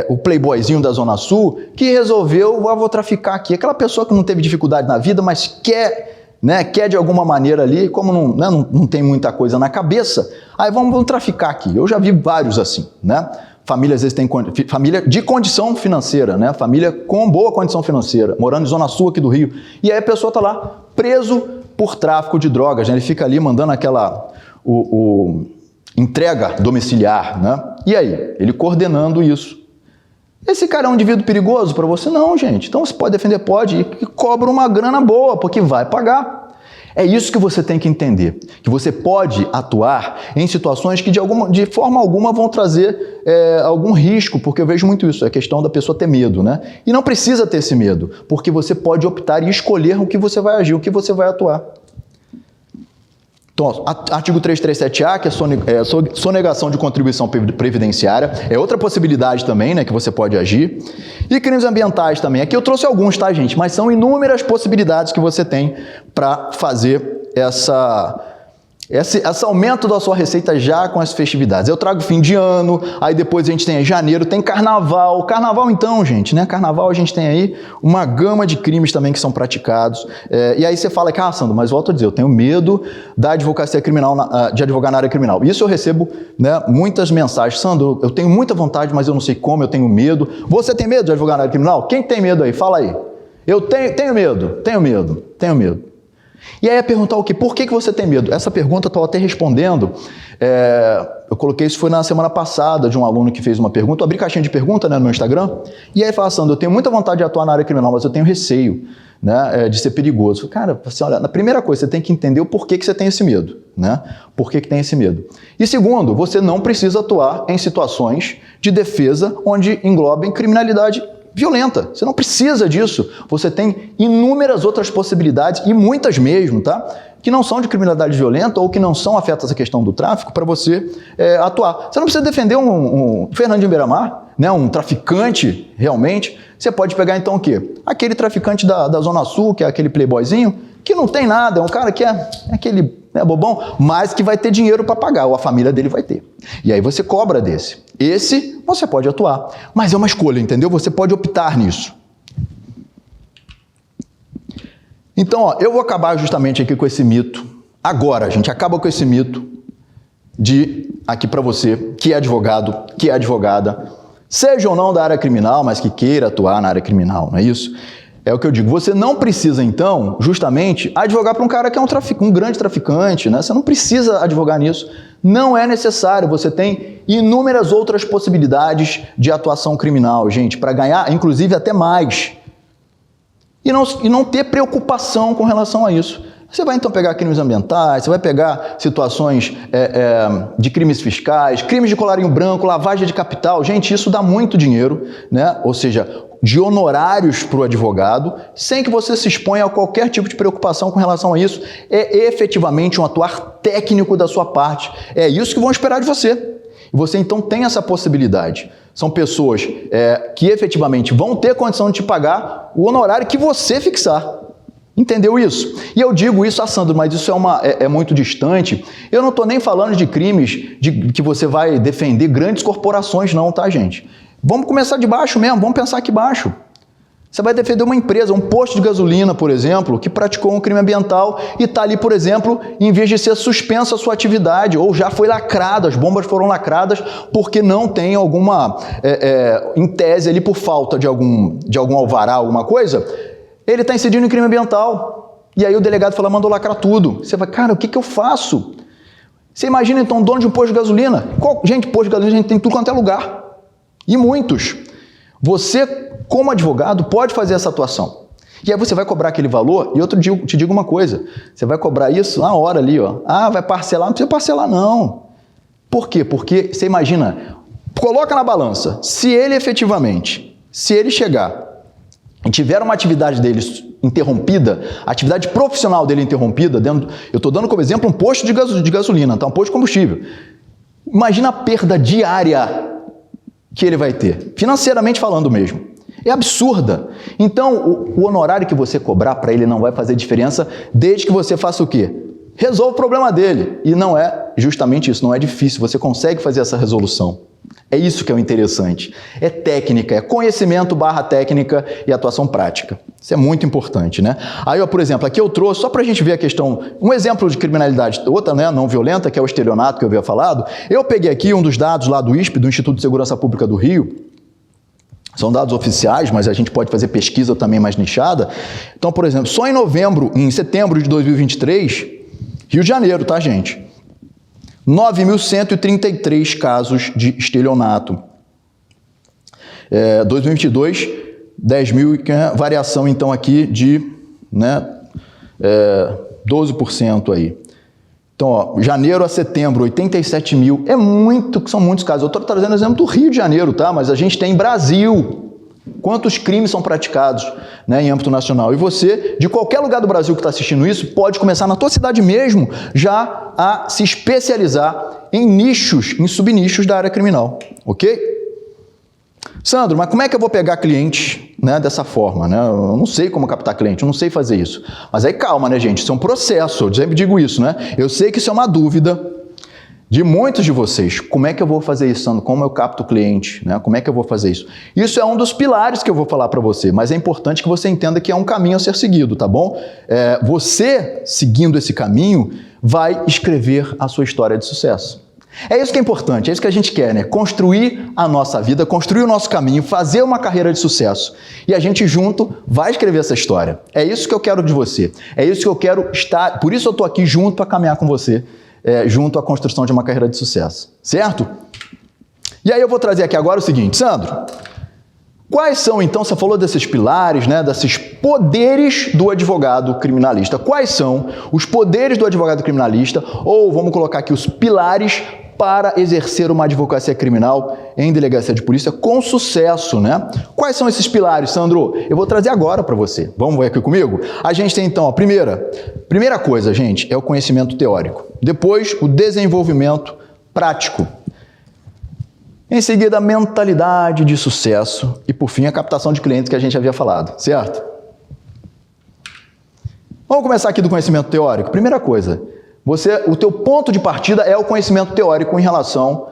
o playboyzinho da Zona Sul, que resolveu, vou traficar aqui, aquela pessoa que não teve dificuldade na vida, mas quer, né, quer de alguma maneira ali, como não tem muita coisa na cabeça, aí vamos traficar aqui, eu já vi vários assim, né. Família, às vezes, tem família de condição financeira, né? Família com boa condição financeira, morando em Zona Sul aqui do Rio. E aí a pessoa está lá, preso por tráfico de drogas, né? Ele fica ali mandando entrega domiciliar, né? E aí? Ele coordenando isso. Esse cara é um indivíduo perigoso para você? Não, gente. Então, você pode defender? Pode. E cobra uma grana boa, porque vai pagar. É isso que você tem que entender, que você pode atuar em situações que de forma alguma vão trazer algum risco, porque eu vejo muito isso, é questão da pessoa ter medo, né? E não precisa ter esse medo, porque você pode optar e escolher o que você vai agir, o que você vai atuar. Então, artigo 337A, que é sonegação de contribuição previdenciária, é outra possibilidade também, né, que você pode agir. E crimes ambientais também. Aqui eu trouxe alguns, tá, gente? Mas são inúmeras possibilidades que você tem para fazer esse aumento da sua receita já com as festividades. Eu trago fim de ano, aí depois a gente tem janeiro, tem carnaval. Carnaval então, gente, né? Carnaval a gente tem aí uma gama de crimes também que são praticados. E aí você fala que, Sandro, mas volto a dizer, eu tenho medo da advocacia criminal, de advogar na área criminal. Isso eu recebo, né, muitas mensagens. Sandro, eu tenho muita vontade, mas eu não sei como, eu tenho medo. Você tem medo de advogar na área criminal? Quem tem medo aí? Fala aí. Eu tenho medo. E aí é perguntar o quê? Por que você tem medo? Essa pergunta eu estou até respondendo. Eu coloquei isso, foi na semana passada, de um aluno que fez uma pergunta. Eu abri caixinha de pergunta, né, no meu Instagram. E aí fala, Sandro, eu tenho muita vontade de atuar na área criminal, mas eu tenho receio, né, de ser perigoso. Cara, assim, olha, na primeira coisa, você tem que entender o porquê que você tem esse medo. Né? Por que tem esse medo? E segundo, você não precisa atuar em situações de defesa onde englobem criminalidade violenta. Você não precisa disso. Você tem inúmeras outras possibilidades, e muitas mesmo, tá? Que não são de criminalidade violenta ou que não são afetas à questão do tráfico para você atuar. Você não precisa defender um Fernandinho Beiramar, né? Um traficante realmente. Você pode pegar então o quê? Aquele traficante da Zona Sul, que é aquele playboyzinho, que não tem nada, é um cara que é aquele bobão, mas que vai ter dinheiro para pagar, ou a família dele vai ter. E aí você cobra desse. Esse você pode atuar, mas é uma escolha, entendeu? Você pode optar nisso. Então, ó, eu vou acabar justamente aqui com esse mito. Agora, a gente acaba com esse mito de, aqui para você, que é advogado, que é advogada, seja ou não da área criminal, mas que queira atuar na área criminal, não é isso? É o que eu digo, você não precisa, então, justamente, advogar para um cara que é um grande traficante, né? Você não precisa advogar nisso, não é necessário, você tem inúmeras outras possibilidades de atuação criminal, gente, para ganhar, inclusive, até mais. E não ter preocupação com relação a isso. Você vai, então, pegar crimes ambientais, você vai pegar situações de crimes fiscais, crimes de colarinho branco, lavagem de capital. Gente, isso dá muito dinheiro, né? Ou seja, de honorários para o advogado, sem que você se exponha a qualquer tipo de preocupação com relação a isso. É efetivamente um atuar técnico da sua parte. É isso que vão esperar de você. E você, então, tem essa possibilidade. São pessoas que efetivamente vão ter condição de te pagar o honorário que você fixar. Entendeu isso? E eu digo isso, Sandro, mas isso é muito distante. Eu não estou nem falando de crimes que você vai defender grandes corporações, não, tá, gente? Vamos começar de baixo mesmo, vamos pensar aqui baixo. Você vai defender uma empresa, um posto de gasolina, por exemplo, que praticou um crime ambiental e está ali, por exemplo, em vez de ser suspensa a sua atividade, ou já foi lacrada, as bombas foram lacradas porque não tem alguma, em tese ali, por falta de algum alvará, alguma coisa, ele está incidindo em crime ambiental. E aí o delegado fala, mandou lacrar tudo. Você vai, cara, o que eu faço? Você imagina, então, dono de um posto de gasolina? Gente, posto de gasolina a gente tem tudo quanto é lugar. E muitos. Você, como advogado, pode fazer essa atuação. E aí você vai cobrar aquele valor, e eu te digo uma coisa, você vai cobrar isso na hora ali, ó. Ah, vai parcelar? Não precisa parcelar, não. Por quê? Porque, você imagina, coloca na balança, se ele efetivamente, se ele chegar e tiver uma atividade dele interrompida, a atividade profissional dele interrompida, eu estou dando como exemplo um posto de gasolina, tá? Um posto de combustível. Imagina a perda diária que ele vai ter, financeiramente falando mesmo. É absurda. Então, o honorário que você cobrar para ele não vai fazer diferença desde que você faça o quê? Resolva o problema dele. E não é justamente isso, não é difícil, você consegue fazer essa resolução. É isso que é o interessante. É técnica, é conhecimento / técnica e atuação prática. Isso é muito importante, né? Aí, ó, por exemplo, aqui eu trouxe, só para a gente ver a questão, um exemplo de criminalidade, outra, né, não violenta, que é o estelionato que eu havia falado. Eu peguei aqui um dos dados lá do ISP, do Instituto de Segurança Pública do Rio. São dados oficiais, mas a gente pode fazer pesquisa também mais nichada. Então, por exemplo, só em setembro de 2023, Rio de Janeiro, tá, gente? 9.133 casos de estelionato. 2022, 10.000, variação então aqui de 12% aí. Então, ó, janeiro a setembro, 87 mil, são muitos casos. Eu estou trazendo exemplo do Rio de Janeiro, tá? Mas a gente tem Brasil. Quantos crimes são praticados, né, em âmbito nacional? E você, de qualquer lugar do Brasil que está assistindo isso, pode começar na tua cidade mesmo já a se especializar em nichos, em subnichos da área criminal, ok? Sandro, mas como é que eu vou pegar clientes, né, dessa forma, né? Eu não sei como captar cliente, eu não sei fazer isso. Mas aí calma, né, gente? Isso é um processo, eu sempre digo isso, né? Eu sei que isso é uma dúvida de muitos de vocês. Como é que eu vou fazer isso, Sandro? Como eu capto o cliente? Né? Como é que eu vou fazer isso? Isso é um dos pilares que eu vou falar para você, mas é importante que você entenda que é um caminho a ser seguido, tá bom? Você, seguindo esse caminho, vai escrever a sua história de sucesso. É isso que é importante, é isso que a gente quer, né? Construir a nossa vida, construir o nosso caminho, fazer uma carreira de sucesso. E a gente junto vai escrever essa história. É isso que eu quero de você. É isso que eu quero estar... Por isso eu estou aqui junto para caminhar com você, junto à construção de uma carreira de sucesso. Certo? E aí eu vou trazer aqui agora o seguinte, Sandro. Quais são, então, você falou desses pilares, né, desses poderes do advogado criminalista. Quais são os poderes do advogado criminalista, ou vamos colocar aqui os pilares para exercer uma advocacia criminal em delegacia de polícia com sucesso, né? Quais são esses pilares, Sandro? Eu vou trazer agora para você. Vamos ver aqui comigo? A gente tem, então, a primeira coisa, gente, é o conhecimento teórico. Depois, o desenvolvimento prático. Em seguida, a mentalidade de sucesso e, por fim, a captação de clientes que a gente havia falado, certo? Vamos começar aqui do conhecimento teórico. Primeira coisa, o teu ponto de partida é o conhecimento teórico em relação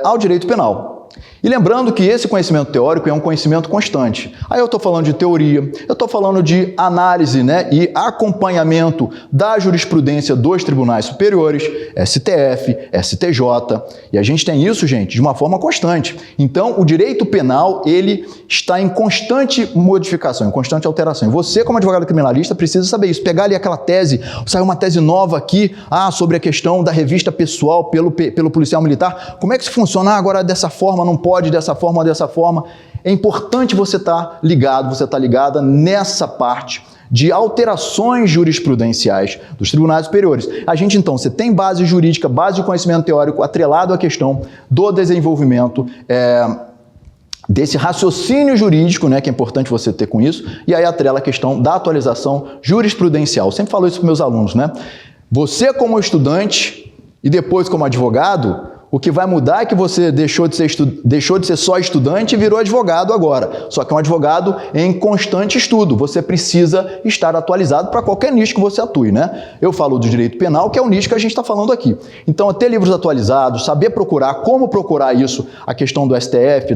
ao direito penal. E lembrando que esse conhecimento teórico é um conhecimento constante. Aí eu estou falando de teoria, eu estou falando de análise, né, e acompanhamento da jurisprudência dos tribunais superiores, STF, STJ, e a gente tem isso, gente, de uma forma constante. Então, o direito penal, ele está em constante modificação, em constante alteração. E você, como advogado criminalista, precisa saber isso. Pegar ali aquela tese, saiu uma tese nova aqui, sobre a questão da revista pessoal pelo policial militar. Como é que isso funciona? Agora dessa forma, não pode dessa forma ou dessa forma. É importante você estar ligado, você estar ligada nessa parte de alterações jurisprudenciais dos tribunais superiores. A gente, então, você tem base jurídica, base de conhecimento teórico atrelado à questão do desenvolvimento desse raciocínio jurídico, né, que é importante você ter com isso, e aí atrela a questão da atualização jurisprudencial. Eu sempre falo isso para meus alunos, né? Você como estudante e depois como advogado, o que vai mudar é que você deixou de ser só estudante e virou advogado agora. Só que é um advogado em constante estudo. Você precisa estar atualizado para qualquer nicho que você atue, né? Eu falo do direito penal, que é o nicho que a gente está falando aqui. Então, ter livros atualizados, saber procurar, como procurar isso, a questão do STF,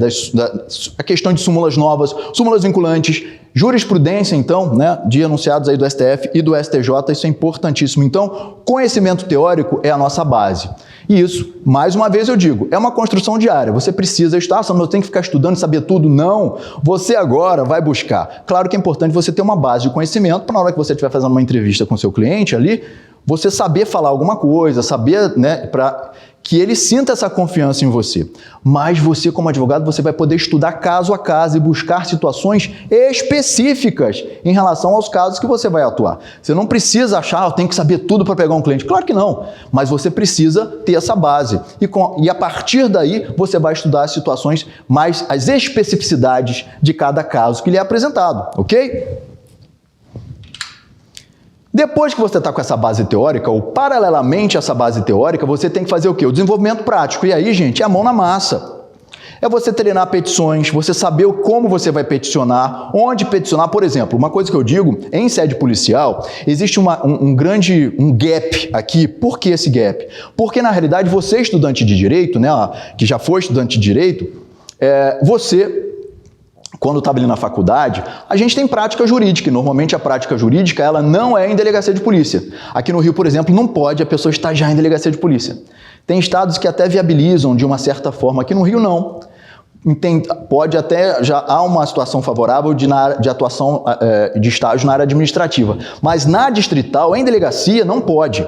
a questão de súmulas novas, súmulas vinculantes, jurisprudência, então, né, de enunciados aí do STF e do STJ, isso é importantíssimo. Então, conhecimento teórico é a nossa base. E isso, mais uma vez eu digo, é uma construção diária. Você precisa estar, só não tem que ficar estudando e saber tudo, não. Você agora vai buscar. Claro que é importante você ter uma base de conhecimento para na hora que você estiver fazendo uma entrevista com seu cliente ali, você saber falar alguma coisa, saber, né, para que ele sinta essa confiança em você. Mas você, como advogado, você vai poder estudar caso a caso e buscar situações específicas em relação aos casos que você vai atuar. Você não precisa achar, eu tenho que saber tudo para pegar um cliente. Claro que não, mas você precisa ter essa base. E a partir daí, você vai estudar as situações, mais as especificidades de cada caso que lhe é apresentado, ok? Depois que você está com essa base teórica, ou paralelamente a essa base teórica, você tem que fazer o quê? O desenvolvimento prático. E aí, gente, é a mão na massa. É você treinar petições, você saber como você vai peticionar, onde peticionar. Por exemplo, uma coisa que eu digo, em sede policial, existe um grande gap aqui. Por que esse gap? Porque, na realidade, você, estudante de direito, né, que já foi estudante de direito, você... Quando estava ali na faculdade, a gente tem prática jurídica, e normalmente a prática jurídica ela não é em delegacia de polícia. Aqui no Rio, por exemplo, não pode a pessoa estagiar em delegacia de polícia. Tem estados que até viabilizam de uma certa forma, aqui no Rio não. Pode até, já há uma situação favorável de atuação de estágio na área administrativa, mas na distrital, em delegacia, não pode.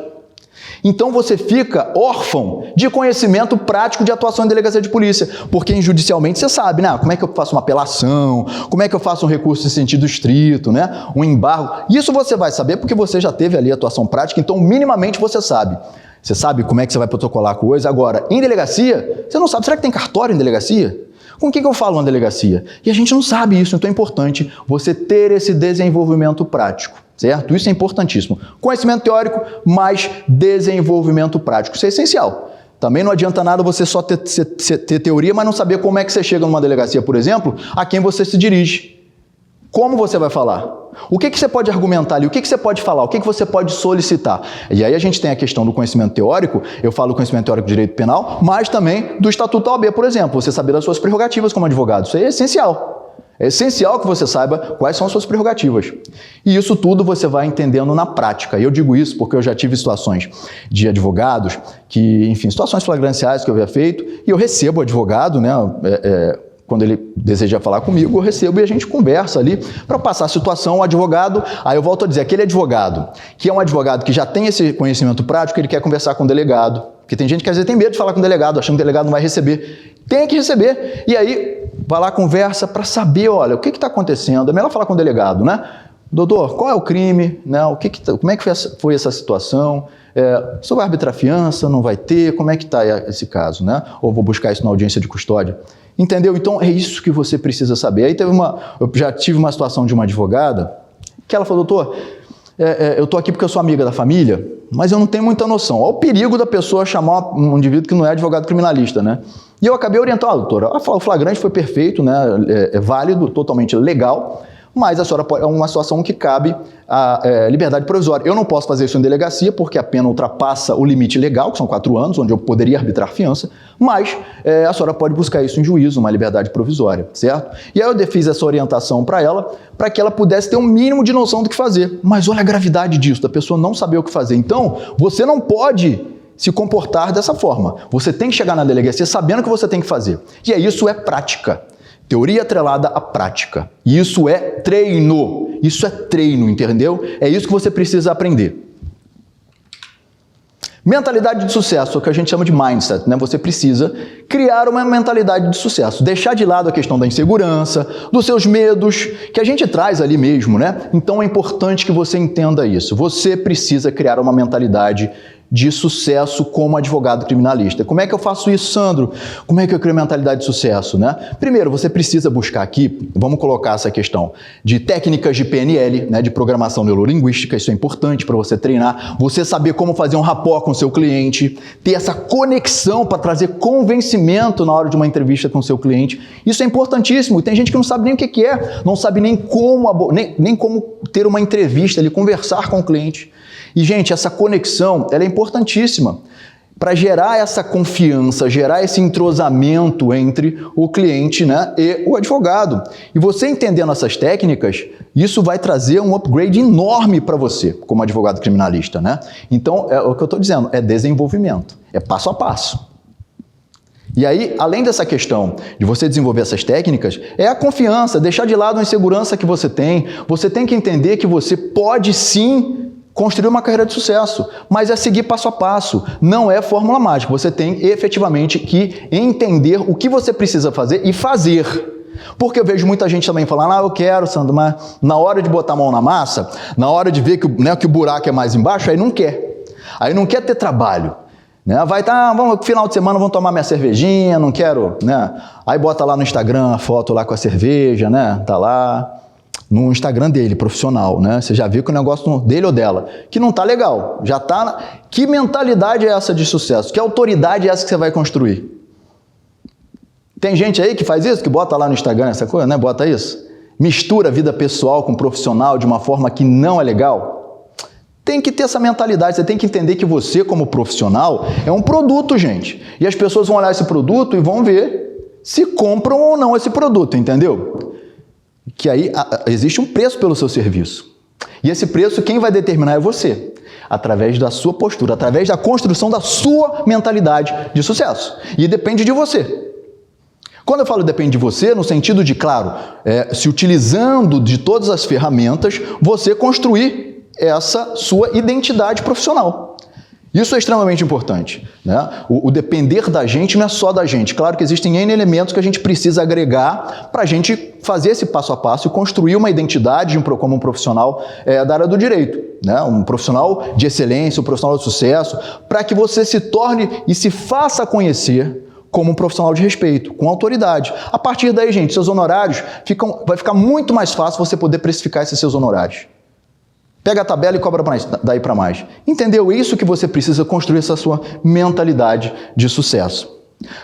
Então você fica órfão de conhecimento prático de atuação em delegacia de polícia, porque judicialmente você sabe, né? Como é que eu faço uma apelação, como é que eu faço um recurso em sentido estrito, né? Um embargo. Isso você vai saber porque você já teve ali atuação prática, então minimamente você sabe. Você sabe como é que você vai protocolar a coisa. Agora, em delegacia, você não sabe. Será que tem cartório em delegacia? Com quem que eu falo na delegacia? E a gente não sabe isso, então é importante você ter esse desenvolvimento prático. Certo? Isso é importantíssimo. Conhecimento teórico, mais desenvolvimento prático. Isso é essencial. Também não adianta nada você só ter teoria, mas não saber como é que você chega numa delegacia, por exemplo, a quem você se dirige. Como você vai falar? O que você pode argumentar ali? O que você pode falar? O que você pode solicitar? E aí a gente tem a questão do conhecimento teórico, eu falo do conhecimento teórico de direito penal, mas também do Estatuto da OAB, por exemplo. Você saber das suas prerrogativas como advogado. Isso aí é essencial. É essencial que você saiba quais são as suas prerrogativas. E isso tudo você vai entendendo na prática. E eu digo isso porque eu já tive situações de advogados que, enfim, situações flagranciais que eu havia feito, e eu recebo o advogado, né? Quando ele deseja falar comigo, eu recebo e a gente conversa ali para passar a situação. O advogado, aí eu volto a dizer, aquele advogado que é um advogado que já tem esse conhecimento prático, ele quer conversar com o delegado. Porque tem gente que às vezes tem medo de falar com o delegado, achando que o delegado não vai receber. Tem que receber. E aí, vai lá, conversa para saber, olha, o que está acontecendo. É melhor falar com o delegado, né? Doutor, qual é o crime? Né? Como é que foi essa situação? Você vai arbitrar fiança? Não vai ter? Como é que está esse caso, né? Ou vou buscar isso na audiência de custódia? Entendeu? Então, é isso que você precisa saber. Aí eu já tive uma situação de uma advogada que ela falou, doutor, eu estou aqui porque eu sou amiga da família, mas eu não tenho muita noção. Olha o perigo da pessoa chamar um indivíduo que não é advogado criminalista, né? E eu acabei orientando, doutora, o flagrante foi perfeito, né? É válido, totalmente legal, mas a senhora é uma situação que cabe a liberdade provisória. Eu não posso fazer isso em delegacia, porque a pena ultrapassa o limite legal, que são 4 anos, onde eu poderia arbitrar fiança, mas a senhora pode buscar isso em juízo, uma liberdade provisória, certo? E aí eu fiz essa orientação para ela, para que ela pudesse ter um mínimo de noção do que fazer. Mas olha a gravidade disso, da pessoa não saber o que fazer. Então, você não pode se comportar dessa forma. Você tem que chegar na delegacia sabendo o que você tem que fazer. E isso é prática. Teoria atrelada à prática. E isso é treino. Isso é treino, entendeu? É isso que você precisa aprender. Mentalidade de sucesso, o que a gente chama de mindset, né? Você precisa criar uma mentalidade de sucesso. Deixar de lado a questão da insegurança, dos seus medos, que a gente traz ali mesmo, né? Então é importante que você entenda isso. Você precisa criar uma mentalidade de sucesso como advogado criminalista. Como é que eu faço isso, Sandro? Como é que eu crio mentalidade de sucesso, né? Primeiro, você precisa buscar aqui, vamos colocar essa questão de técnicas de PNL, né, de programação neurolinguística, isso é importante para você treinar, você saber como fazer um rapport com o seu cliente, ter essa conexão para trazer convencimento na hora de uma entrevista com o seu cliente. Isso é importantíssimo. Tem gente que não sabe nem o que é, não sabe nem como ter uma entrevista ali, conversar com o cliente. E, gente, essa conexão, ela é importantíssima para gerar essa confiança, gerar esse entrosamento entre o cliente, né, e o advogado. E você entendendo essas técnicas, isso vai trazer um upgrade enorme para você, como advogado criminalista, né? Então, é o que eu estou dizendo, é desenvolvimento, é passo a passo. E aí, além dessa questão de você desenvolver essas técnicas, é a confiança, deixar de lado a insegurança que você tem que entender que você pode sim construir uma carreira de sucesso, mas é seguir passo a passo, não é fórmula mágica. Você tem efetivamente que entender o que você precisa fazer e fazer. Porque eu vejo muita gente também falando, eu quero, Sandro, mas na hora de botar a mão na massa, na hora de ver que o buraco é mais embaixo, aí não quer. Aí não quer ter trabalho. Né? Vai vamos, final de semana, vamos tomar minha cervejinha, não quero, né? Aí bota lá no Instagram a foto lá com a cerveja, né? Tá lá no Instagram dele, profissional, né? Você já viu que o negócio dele ou dela, que não tá legal, já tá... Que mentalidade é essa de sucesso? Que autoridade é essa que você vai construir? Tem gente aí que faz isso, que bota lá no Instagram essa coisa, né? Bota isso. Mistura a vida pessoal com profissional de uma forma que não é legal. Tem que ter essa mentalidade, você tem que entender que você, como profissional, é um produto, gente. E as pessoas vão olhar esse produto e vão ver se compram ou não esse produto, entendeu? Que aí existe um preço pelo seu serviço. E esse preço quem vai determinar é você, através da sua postura, através da construção da sua mentalidade de sucesso. E depende de você. Quando eu falo depende de você, no sentido de, claro, se utilizando de todas as ferramentas, você construir essa sua identidade profissional. Isso é extremamente importante, né? O depender da gente não é só da gente. Claro que existem N elementos que a gente precisa agregar para a gente fazer esse passo a passo e construir uma identidade como um profissional da área do direito, né? Um profissional de excelência, um profissional de sucesso, para que você se torne e se faça conhecer como um profissional de respeito, com autoridade. A partir daí, gente, seus honorários vai ficar muito mais fácil você poder precificar esses seus honorários. Pega a tabela e cobra daí para mais. Entendeu? Isso que você precisa construir essa sua mentalidade de sucesso.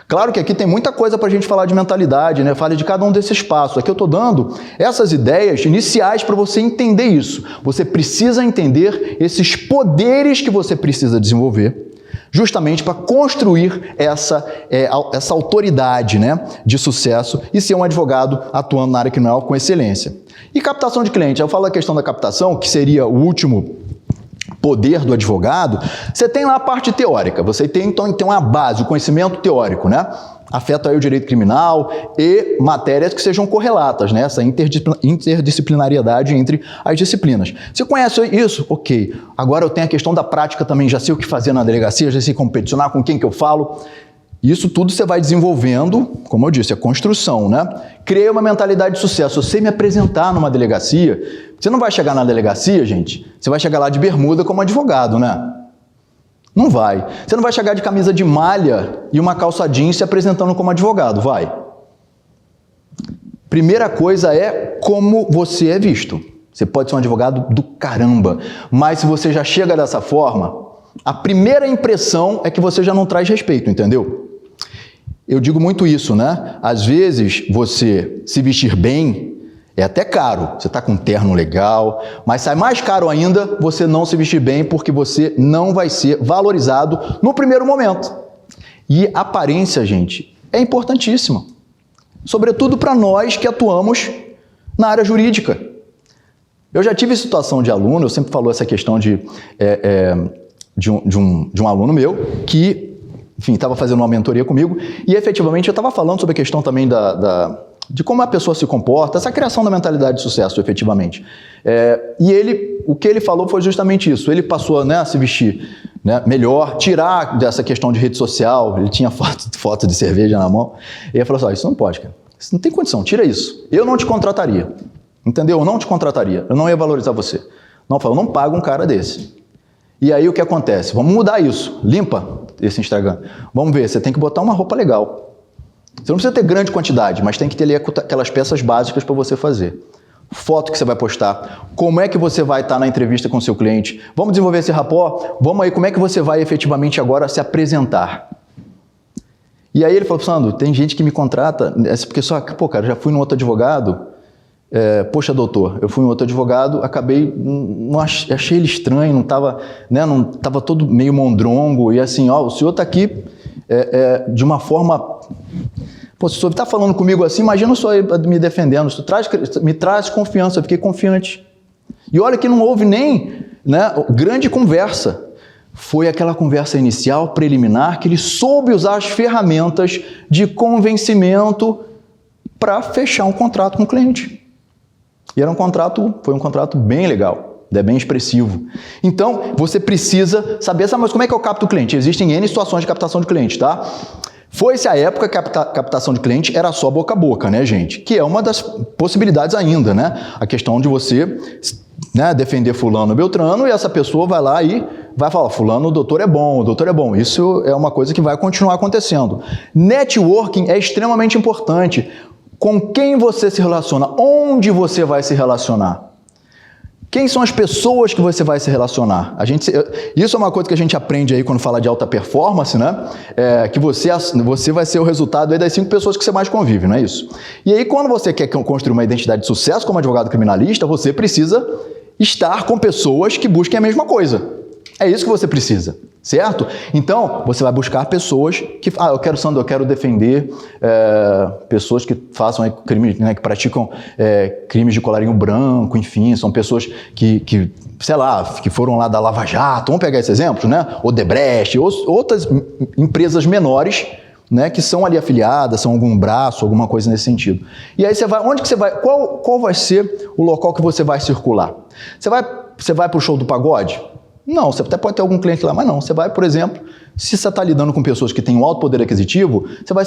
Claro que aqui tem muita coisa para a gente falar de mentalidade, né? Fale de cada um desses passos. Aqui eu estou dando essas ideias iniciais para você entender isso. Você precisa entender esses poderes que você precisa desenvolver justamente para construir essa autoridade, né, de sucesso e ser um advogado atuando na área criminal com excelência. E captação de cliente, eu falo da questão da captação, que seria o último poder do advogado. Você tem lá a parte teórica, você tem então uma base, o conhecimento teórico, né? Afeta aí o direito criminal e matérias que sejam correlatas, né? Essa interdisciplinariedade entre as disciplinas. Você conhece isso? Ok. Agora eu tenho a questão da prática também, já sei o que fazer na delegacia, já sei como peticionar, com quem que eu falo. Isso tudo você vai desenvolvendo, como eu disse, a construção, né? Criei uma mentalidade de sucesso. Você me apresentar numa delegacia, você não vai chegar na delegacia, gente, você vai chegar lá de bermuda como advogado, né? Não vai. Você não vai chegar de camisa de malha e uma calça jeans se apresentando como advogado, vai. Primeira coisa é como você é visto. Você pode ser um advogado do caramba, mas se você já chega dessa forma, a primeira impressão é que você já não traz respeito, entendeu? Eu digo muito isso, né? Às vezes, você se vestir bem é até caro. Você está com um terno legal, mas sai mais caro ainda você não se vestir bem porque você não vai ser valorizado no primeiro momento. E aparência, gente, é importantíssima. Sobretudo para nós que atuamos na área jurídica. Eu já tive situação de aluno, eu sempre falo essa questão de um aluno meu que, enfim, estava fazendo uma mentoria comigo e efetivamente eu estava falando sobre a questão também de como a pessoa se comporta, essa criação da mentalidade de sucesso, efetivamente. E o que ele falou foi justamente isso. Ele passou, né, a se vestir, né, melhor, tirar dessa questão de rede social. Ele tinha foto de cerveja na mão. E ele falou assim, isso não pode, cara. Isso não tem condição, tira isso. Eu não te contrataria. Entendeu? Eu não te contrataria. Eu não ia valorizar você. Eu não pago um cara desse. E aí o que acontece? Vamos mudar isso. Limpa esse Instagram. Vamos ver, você tem que botar uma roupa legal. Você não precisa ter grande quantidade, mas tem que ter ali aquelas peças básicas para você fazer. Foto que você vai postar, como é que você vai estar na entrevista com o seu cliente. Vamos desenvolver esse rapport? Vamos aí, como é que você vai efetivamente agora se apresentar? E aí ele falou, Sandro, tem gente que me contrata, porque só, pô, cara, já fui no outro advogado, poxa, doutor, eu fui no outro advogado, acabei, achei ele estranho, não estava todo meio mondrongo, e assim, ó, o senhor está aqui de uma forma... Pô, se o senhor está falando comigo assim, imagina o senhor me defendendo, me traz confiança, eu fiquei confiante. E olha que não houve nem, né, grande conversa. Foi aquela conversa inicial, preliminar, que ele soube usar as ferramentas de convencimento para fechar um contrato com o cliente. E foi um contrato bem legal, bem expressivo. Então, você precisa saber, mas como é que eu capto o cliente? Existem N situações de captação de cliente, tá? Foi-se a época que a captação de cliente era só boca a boca, né, gente? Que é uma das possibilidades ainda, né? A questão de você, né, defender fulano beltrano e essa pessoa vai lá e vai falar, fulano, o doutor é bom. Isso é uma coisa que vai continuar acontecendo. Networking é extremamente importante. Com quem você se relaciona? Onde você vai se relacionar? Quem são as pessoas que você vai se relacionar? Isso é uma coisa que a gente aprende aí quando fala de alta performance, né? Que você vai ser o resultado aí das 5 pessoas que você mais convive, não é isso? E aí, quando você quer construir uma identidade de sucesso como advogado criminalista, você precisa estar com pessoas que busquem a mesma coisa. É isso que você precisa, certo? Então, você vai buscar pessoas que... eu quero defender pessoas que façam crimes, né, que praticam crimes de colarinho branco, enfim, são pessoas que, sei lá, que foram lá da Lava Jato, vamos pegar esse exemplo, né? Odebrecht, outras empresas menores, né, que são ali afiliadas, são algum braço, alguma coisa nesse sentido. E aí onde que você vai, qual vai ser o local que você vai circular? Você vai para o show do pagode? Não, você até pode ter algum cliente lá, mas não. Você vai, por exemplo, se você está lidando com pessoas que têm um alto poder aquisitivo, você vai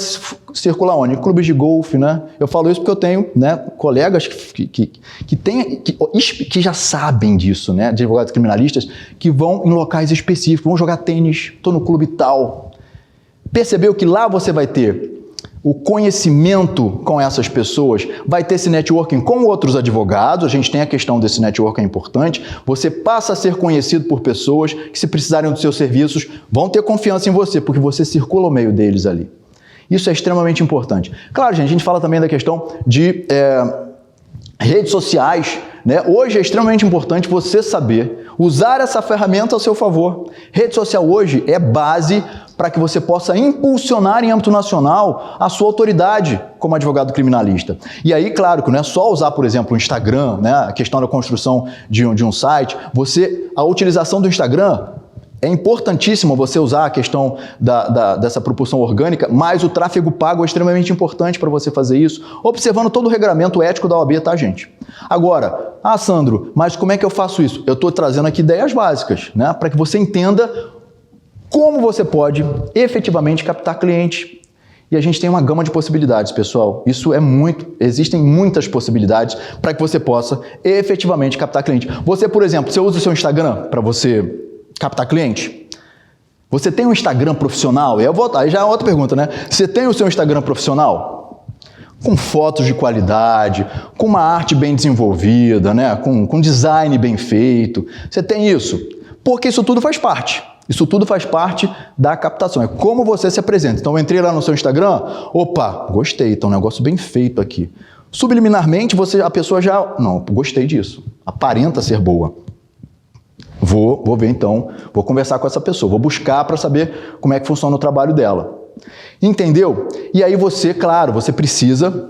circular onde? Em clubes de golfe, né? Eu falo isso porque eu tenho, né, colegas que já sabem disso, né? Advogados criminalistas que vão em locais específicos, vão jogar tênis, estou no clube tal. Percebeu que lá você vai ter o conhecimento com essas pessoas, vai ter esse networking com outros advogados, a gente tem a questão desse networking importante, você passa a ser conhecido por pessoas que, se precisarem dos seus serviços, vão ter confiança em você, porque você circula ao meio deles ali. Isso é extremamente importante. Claro, gente, a gente fala também da questão de redes sociais, né? Hoje é extremamente importante você saber Usar essa ferramenta ao seu favor. Rede social hoje é base para que você possa impulsionar em âmbito nacional a sua autoridade como advogado criminalista. E aí, claro, que não é só usar, por exemplo, o Instagram, né, a questão da construção de um site, a utilização do Instagram é importantíssimo você usar a questão dessa propulsão orgânica, mas o tráfego pago é extremamente importante para você fazer isso, observando todo o regulamento ético da OAB, tá, gente? Agora, Sandro, mas como é que eu faço isso? Eu estou trazendo aqui ideias básicas, né, para que você entenda como você pode efetivamente captar cliente. E a gente tem uma gama de possibilidades, pessoal. Existem muitas possibilidades para que você possa efetivamente captar cliente. Você, por exemplo, você usa o seu Instagram para você captar cliente? Você tem um Instagram profissional? Aí já é outra pergunta, né? Você tem o seu Instagram profissional? Com fotos de qualidade, com uma arte bem desenvolvida, né? Com design bem feito. Você tem isso? Porque isso tudo faz parte. Isso tudo faz parte da captação. É como você se apresenta. Então, eu entrei lá no seu Instagram, opa, gostei, tá um negócio bem feito aqui. Subliminarmente, a pessoa já... Não, gostei disso. Aparenta ser boa. Vou ver então, vou conversar com essa pessoa, vou buscar para saber como é que funciona o trabalho dela. Entendeu? E aí você, claro, você precisa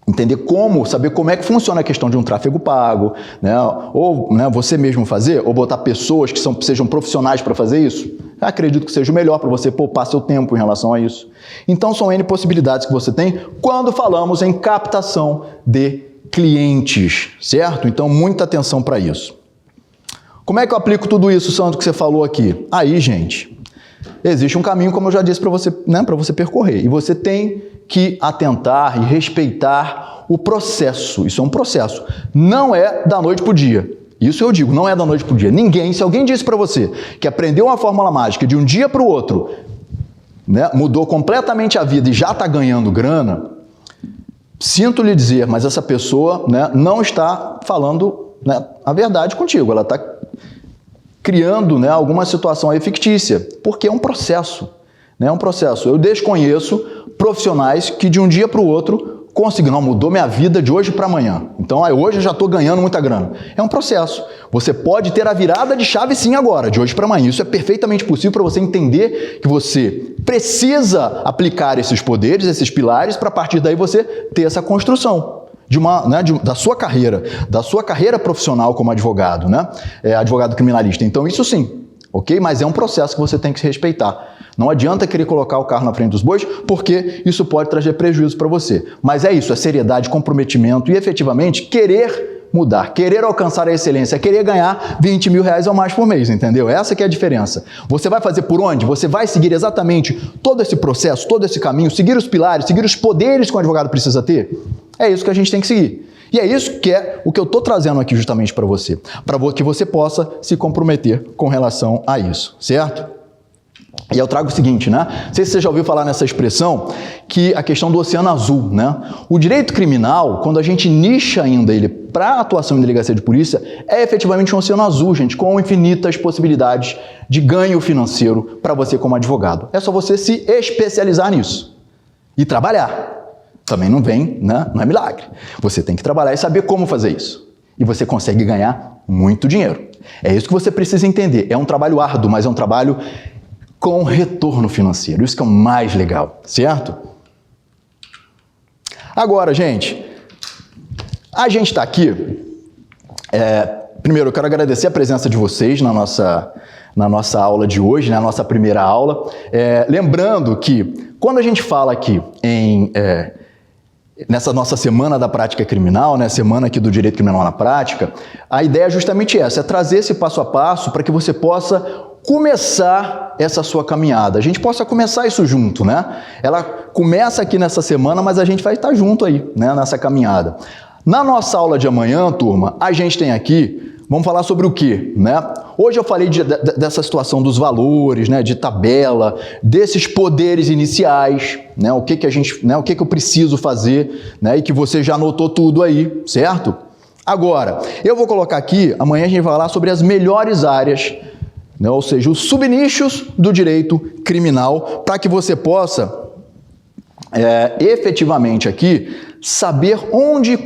entender saber como é que funciona a questão de um tráfego pago, né? Ou né, você mesmo fazer, ou botar pessoas que sejam profissionais para fazer isso. Eu acredito que seja o melhor para você poupar seu tempo em relação a isso. Então são N possibilidades que você tem quando falamos em captação de clientes, certo? Então muita atenção para isso. Como é que eu aplico tudo isso, Sandro, que você falou aqui? Aí, gente, existe um caminho, como eu já disse para você, né, para você percorrer. E você tem que atentar e respeitar o processo. Isso é um processo. Não é da noite para o dia. Isso eu digo, não é da noite para o dia. Se alguém disse para você que aprendeu uma fórmula mágica de um dia para o outro, né, mudou completamente a vida e já está ganhando grana, sinto lhe dizer, mas essa pessoa, né, não está falando, né, a verdade contigo. Ela está criando, né, alguma situação aí fictícia, porque é um processo, né, é um processo. Eu desconheço profissionais que de um dia para o outro conseguiram, mudou minha vida de hoje para amanhã. Então, hoje eu já estou ganhando muita grana. É um processo. Você pode ter a virada de chave sim agora, de hoje para amanhã. Isso é perfeitamente possível para você entender que você precisa aplicar esses poderes, esses pilares, para a partir daí você ter essa construção da sua carreira profissional como advogado, né? Advogado criminalista. Então, isso sim, ok? Mas é um processo que você tem que se respeitar. Não adianta querer colocar o carro na frente dos bois, porque isso pode trazer prejuízo para você. Mas é isso, é seriedade, comprometimento e efetivamente querer mudar, querer alcançar a excelência, querer ganhar 20 mil reais ou mais por mês, entendeu? Essa que é a diferença. Você vai fazer por onde? Você vai seguir exatamente todo esse processo, todo esse caminho, seguir os pilares, seguir os poderes que o advogado precisa ter? É isso que a gente tem que seguir. E é isso que é o que eu estou trazendo aqui justamente para você, para que você possa se comprometer com relação a isso, certo? E eu trago o seguinte, né? Não sei se você já ouviu falar nessa expressão, que a questão do oceano azul, né? O direito criminal, quando a gente nicha ainda ele para a atuação em delegacia de polícia, é efetivamente um oceano azul, gente, com infinitas possibilidades de ganho financeiro para você como advogado. É só você se especializar nisso e trabalhar. Também não vem, né? Não é milagre. Você tem que trabalhar e saber como fazer isso. E você consegue ganhar muito dinheiro. É isso que você precisa entender. É um trabalho árduo, mas é um trabalho com retorno financeiro. Isso que é o mais legal, certo? Agora, gente, a gente está aqui... primeiro, eu quero agradecer a presença de vocês na nossa aula de hoje, na nossa primeira aula. Lembrando que, quando a gente fala aqui nessa nossa semana da prática criminal, né, semana aqui do direito criminal na prática, a ideia é justamente essa, é trazer esse passo a passo para que você possa começar essa sua caminhada. A gente possa começar isso junto, né? Ela começa aqui nessa semana, mas a gente vai estar junto aí, né, nessa caminhada. Na nossa aula de amanhã, turma, a gente tem aqui, vamos falar sobre o quê, né? Hoje eu falei dessa situação dos valores, né, de tabela, desses poderes iniciais, né, o que eu preciso fazer, né, e que você já anotou tudo aí, certo? Agora, eu vou colocar aqui, amanhã a gente vai falar sobre as melhores áreas, né, ou seja, os subnichos do direito criminal, para que você possa efetivamente aqui saber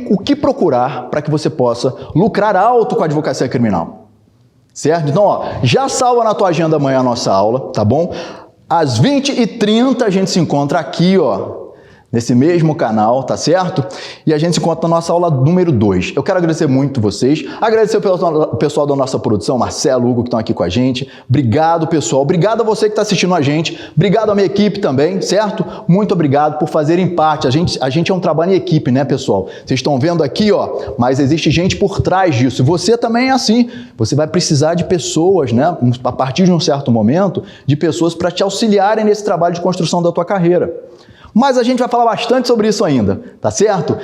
o que procurar para que você possa lucrar alto com a advocacia criminal. certo? Então, ó, já salva na tua agenda amanhã a nossa aula, tá bom? Às 20h30 a gente se encontra aqui, ó, nesse mesmo canal, tá certo? E a gente se encontra na nossa aula número 2. Eu quero agradecer muito vocês, agradecer o pessoal da nossa produção, Marcelo, Hugo, que estão aqui com a gente. Obrigado, pessoal. Obrigado a você que está assistindo a gente. Obrigado à minha equipe também, certo? Muito obrigado por fazerem parte. A gente é um trabalho em equipe, né, pessoal? Vocês estão vendo aqui, ó, mas existe gente por trás disso. Você também é assim. Você vai precisar de pessoas, né, a partir de um certo momento, de pessoas para te auxiliarem nesse trabalho de construção da tua carreira. Mas a gente vai falar bastante sobre isso ainda, tá certo?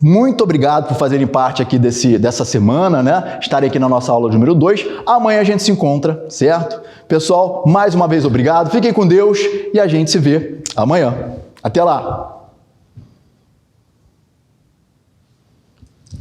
Muito obrigado por fazerem parte aqui dessa semana, né? Estarem aqui na nossa aula número 2. Amanhã a gente se encontra, certo? Pessoal, mais uma vez obrigado. Fiquem com Deus e a gente se vê amanhã. Até lá!